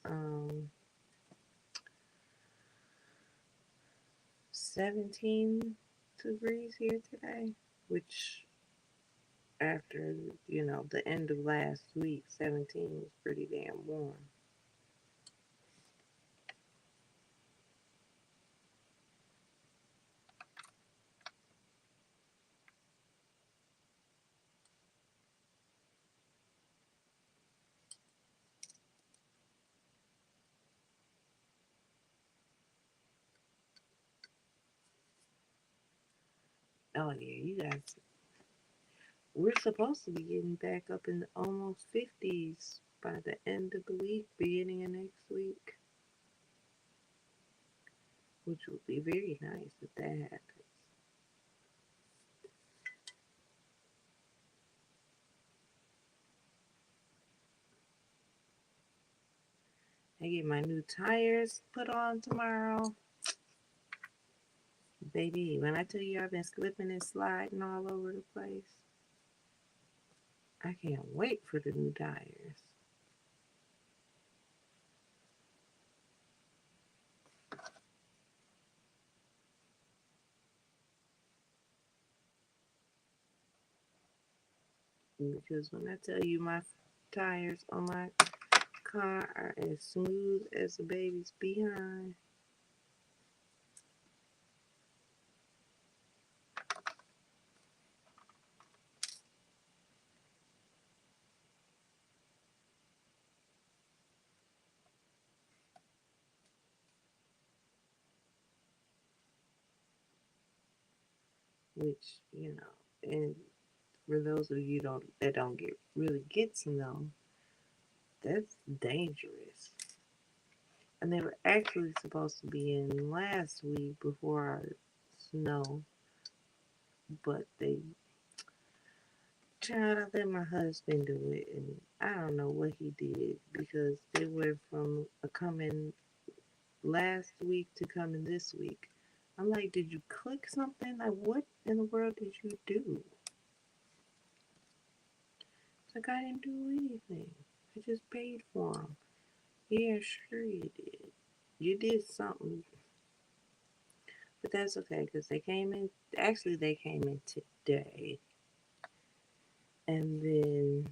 17 degrees here today, which after, the end of last week, 17 was pretty damn warm. Oh yeah, you guys, we're supposed to be getting back up in the almost 50s by the end of the week, beginning of next week, which would be very nice if that happens. I get my new tires put on tomorrow. Baby, when I tell you I've been slipping and sliding all over the place, I can't wait for the new tires. Because when I tell you my tires on my car are as smooth as a baby's behind, which, and for those of you that don't get to know, that's dangerous. And they were actually supposed to be in last week before our snow, but they child, I let my husband do it, and I don't know what he did because they were from coming last week to coming this week. I'm like, did you click something? Like, what in the world did you do? It's like, I didn't do anything. I just paid for them. Yeah, sure you did. You did something, but that's okay because they came in. Actually, they came in today, and then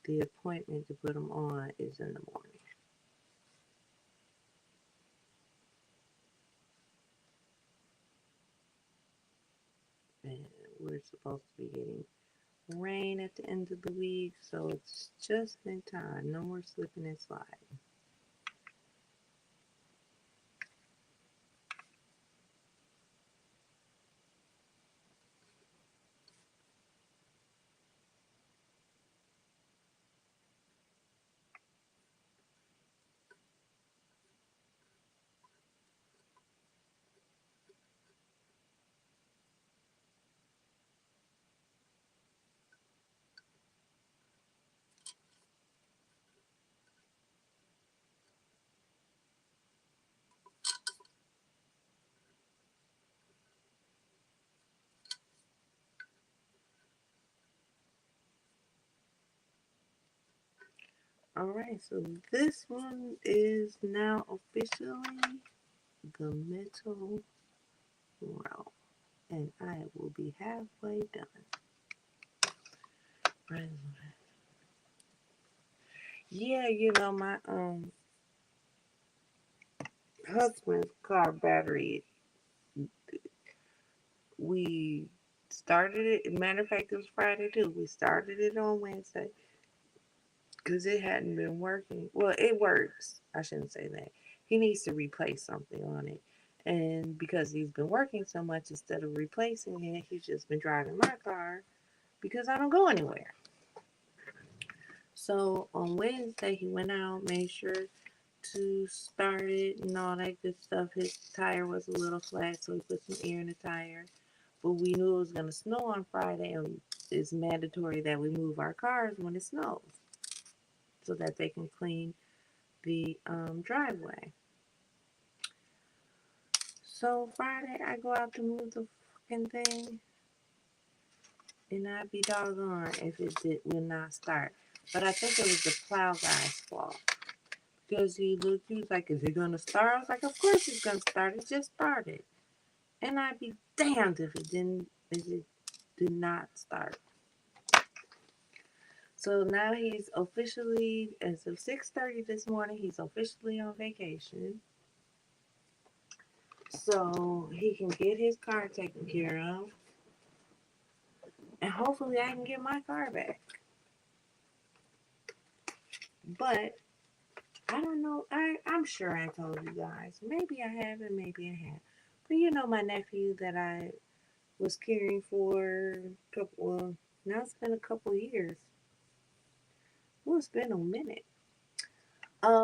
the appointment to put them on is in the morning. And we're supposed to be getting rain at the end of the week, so it's just in time. No more slipping and sliding. All right, so this one is now officially the mental realm, and I will be halfway done. Right. Yeah, my husband's car battery. We started it. Matter of fact, it was Friday too. We started it on Wednesday because it hadn't been working. Well, it works. I shouldn't say that. He needs to replace something on it. And because he's been working so much, instead of replacing it, he's just been driving my car because I don't go anywhere. So on Wednesday, he went out, made sure to start it and all that good stuff. His tire was a little flat, so he put some air in the tire. But we knew it was going to snow on Friday, and it's mandatory that we move our cars when it snows so that they can clean the driveway. So Friday, I go out to move the fucking thing. And I'd be doggone if would not start. But I think it was the plow guy's fault. Because he was like, is it going to start? I was like, of course it's going to start. It just started. And I'd be damned if it did not start. So now he's officially, as of 6:30 this morning, he's officially on vacation. So he can get his car taken care of. And hopefully I can get my car back. But I don't know. I'm sure I told you guys. Maybe I haven't, maybe I have. But you know my nephew that I was caring for now it's been a couple years. Well, it's been a minute.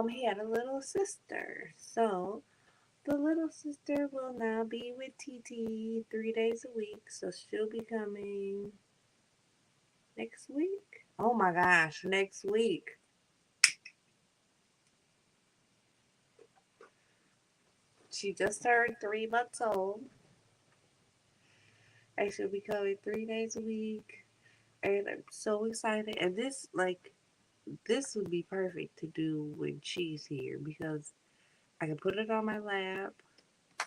He had a little sister. So the little sister will now be with TT 3 days a week. So she'll be coming next week. Oh my gosh, next week. She just turned 3 months old. And she'll be coming 3 days a week. And I'm so excited. And this would be perfect to do when she's here because I can put it on my lap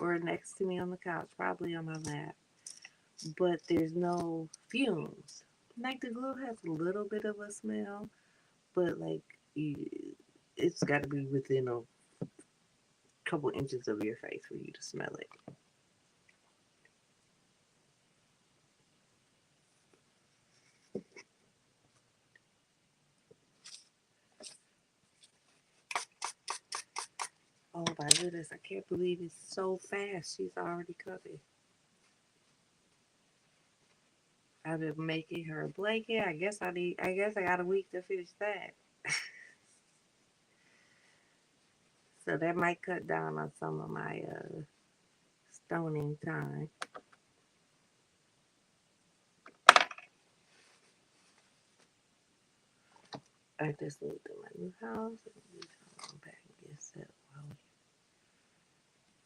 or next to me on the couch, probably on my lap. But there's no fumes. Like the glue has a little bit of a smell, but it's got to be within a couple inches of your face for you to smell it. Oh my goodness, I can't believe it's so fast. She's already coming. I've been making her a blanket. I guess I got a week to finish that. So that might cut down on some of my stoning time. I just moved to my new house. I'm back and get set.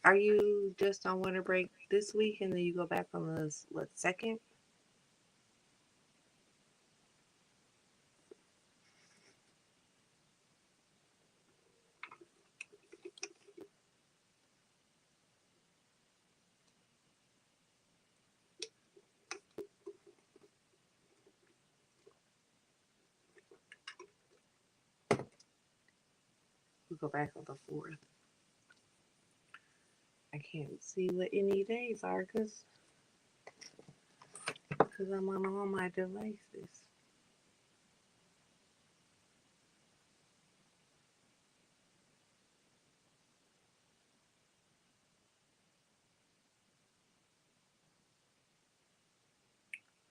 Are you just on winter break this week and then you go back on the second? We go back on the fourth. I can't see what any days are because I'm on all my devices.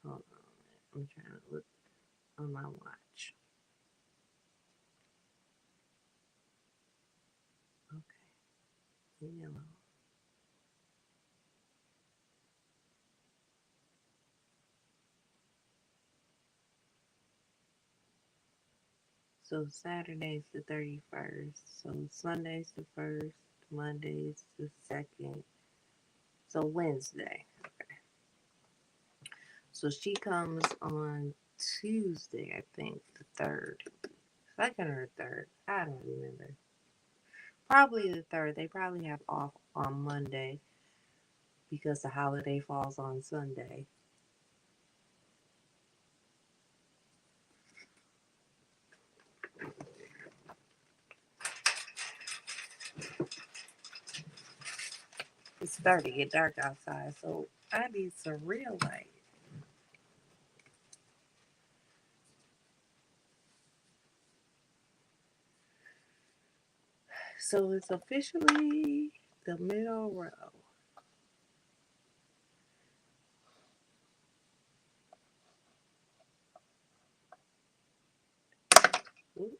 Hold on. I'm trying to look on my watch. Okay. Leave me alone. So Saturday's the 31st. So Sunday's the 1st. Monday's the 2nd. So Wednesday. So she comes on Tuesday, I think, the 3rd. Second or third. I don't remember. Probably the 3rd. They probably have off on Monday because the holiday falls on Sunday. It's starting to get dark outside, so I need some real light. So it's officially the middle row. Ooh.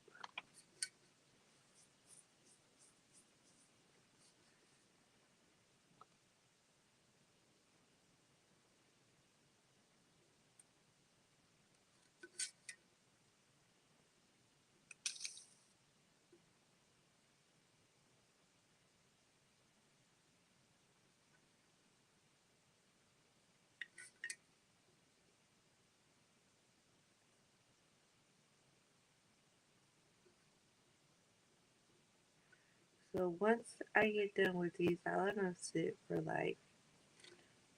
So once I get done with these, I let them sit for like,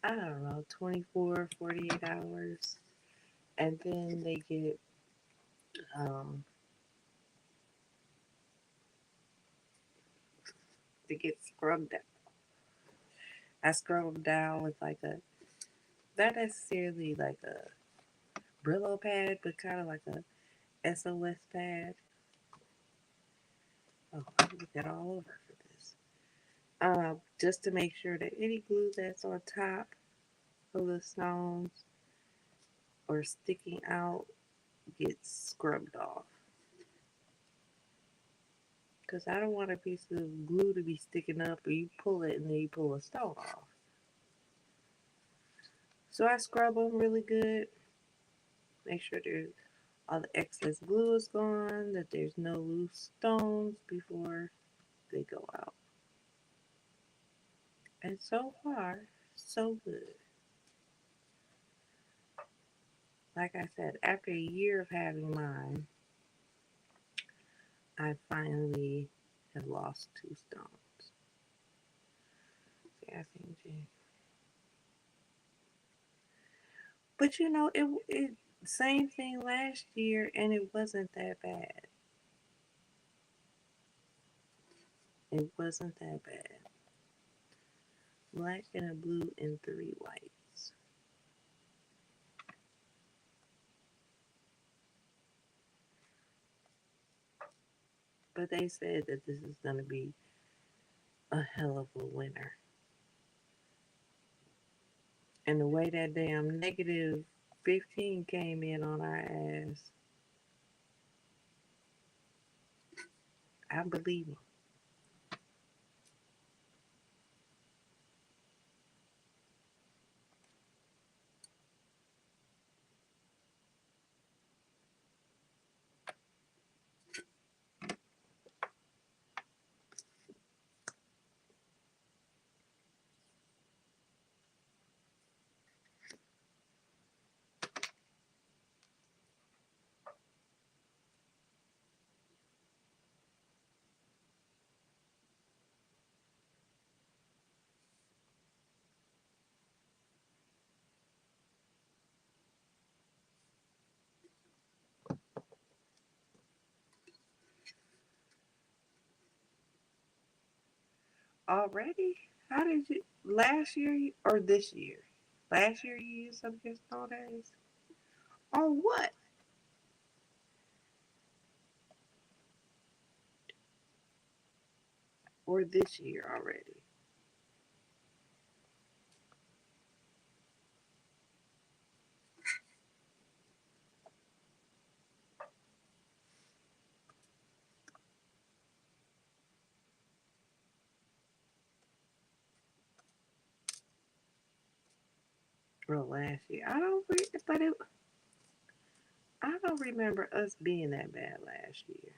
I don't know, 24, 48 hours. And then um, they get scrubbed down. I scrub them down with like not necessarily like a Brillo pad, but kind of like a SOS pad. Oh, I can get that all over for this. Just to make sure that any glue that's on top of the stones or sticking out gets scrubbed off. Because I don't want a piece of glue to be sticking up or you pull it and then you pull a stone off. So I scrub them really good. Make sure there's all the excess glue is gone, that there's no loose stones before they go out. And so far, so good. Like I said, after a year of having mine, I finally have lost 2 stones. See, I think, but it same thing last year, and it wasn't that bad. It wasn't that bad. Black and a blue and 3 whites. But they said that this is gonna be a hell of a winter. And the way that damn negative 15 came in on our ass, I believe him. Already? How did you last year or this year? Last year you used some of your snow days? On what? Or this year already? Or last year? I don't remember us being that bad last year.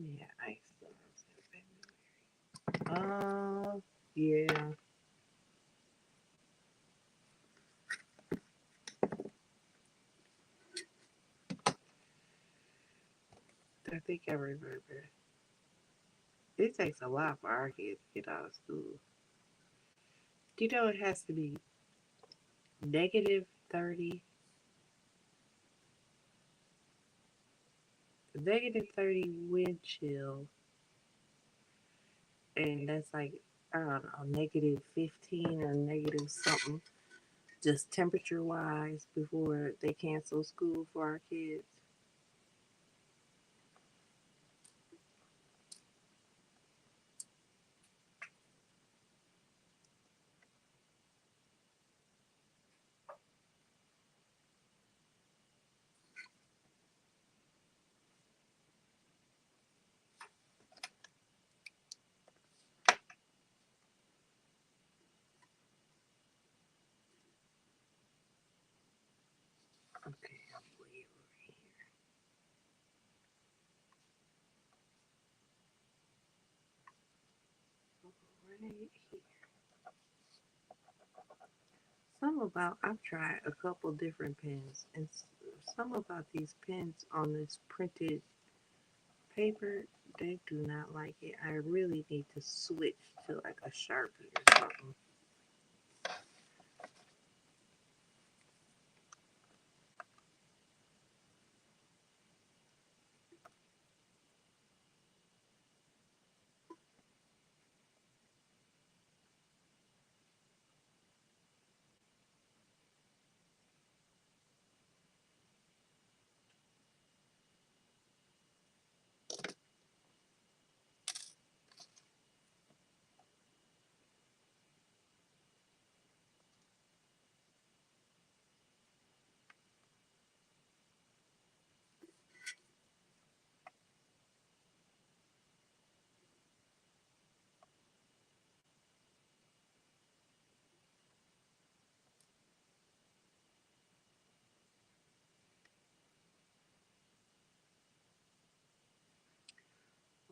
Yeah, ice storms in February. Yeah. I think I remember. It takes a while for our kids to get out of school. It has to be negative 30, -30 wind chill, and that's like, I don't know, -15 or negative something just temperature wise before they cancel school for our kids. Okay, I'm way over here. Right here. Some about I've tried a couple different pens, and some about these pens on this printed paper, they do not like it. I really need to switch to like a Sharpie or something.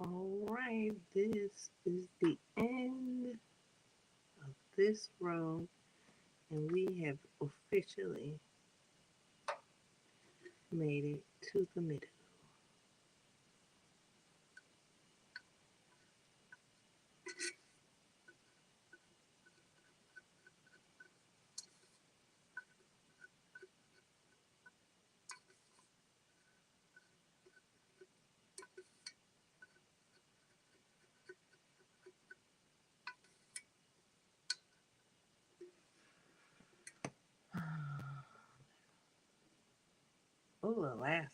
All right, this is the end of this row, and we have officially made it to the middle. Oh, Alaska,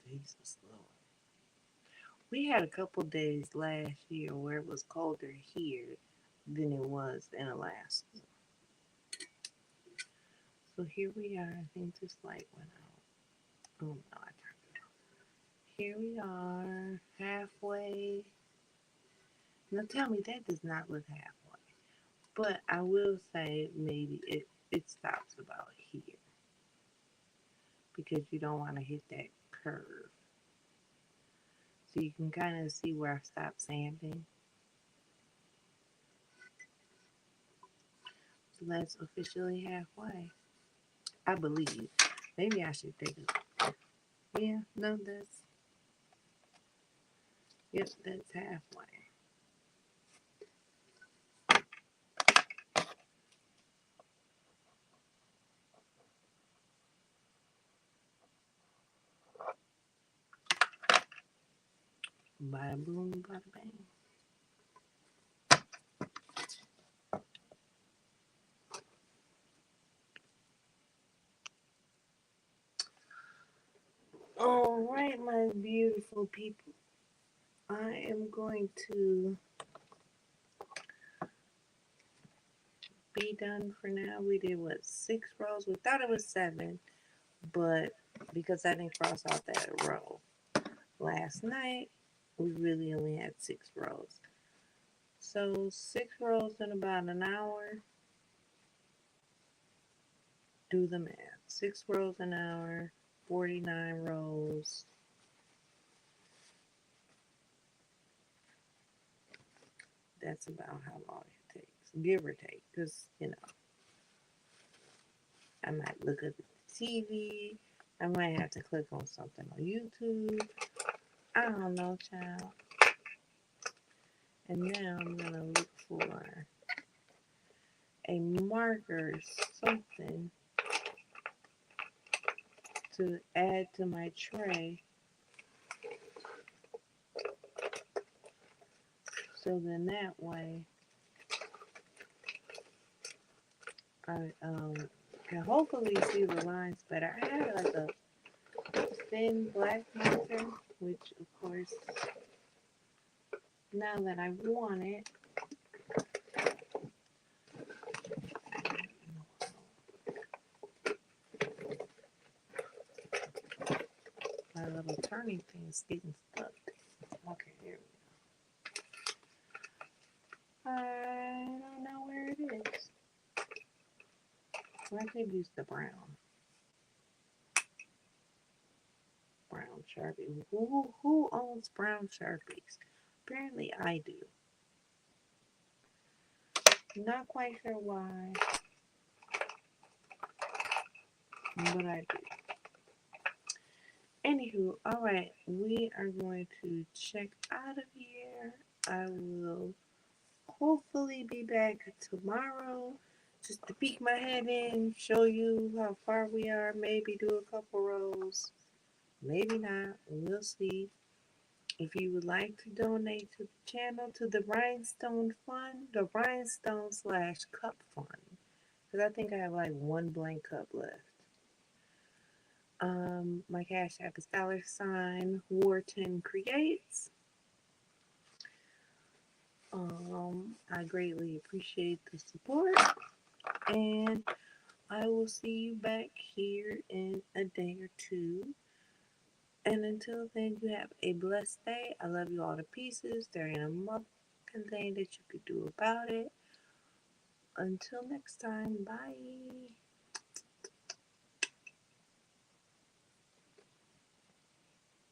Jesus Lord. We had a couple days last year where it was colder here than it was in Alaska. So here we are. I think this light went out. Oh no, I turned it off. Here we are, halfway. Now tell me that does not look halfway. But I will say maybe it stops about here because you don't want to hit that curve. So you can kind of see where I stopped sanding. So that's officially halfway. I believe. Maybe I should take it. Yeah, no, that's halfway. Bada boom, bada bang. All right, my beautiful people. I am going to be done for now. We did what, 6 rows? We thought it was 7, but because I didn't cross out that row last night, we really only had 6 rows. So 6 rows in about an hour. Do the math. 6 rows an hour, 49 rows. That's about how long it takes, give or take, because, I might look at the TV. I might have to click on something on YouTube. I don't know, child. And now I'm going to look for a marker, something to add to my tray. So then that way, I can hopefully see the lines better. I had like a thin black marker, which of course, now that I want it, my little turning thing is getting stuck. Okay, here we go. I don't know where it is. I could use the brown Sharpie. Who owns brown Sharpies? Apparently I do. Not quite sure why, but I do. Anywho, alright, we are going to check out of here. I will hopefully be back tomorrow just to peek my head in, show you how far we are, maybe do a couple rows, maybe not, we'll see. If you would like to donate to the channel, to the Rhinestone Fund, the Rhinestone slash Cup Fund, because I think I have like one blank cup left. My Cash App is $Wharton Creates. I greatly appreciate the support, and I will see you back here in a day or two. And until then, you have a blessed day. I love you all to pieces. There ain't a motherfucking thing that you could do about it. Until next time, bye.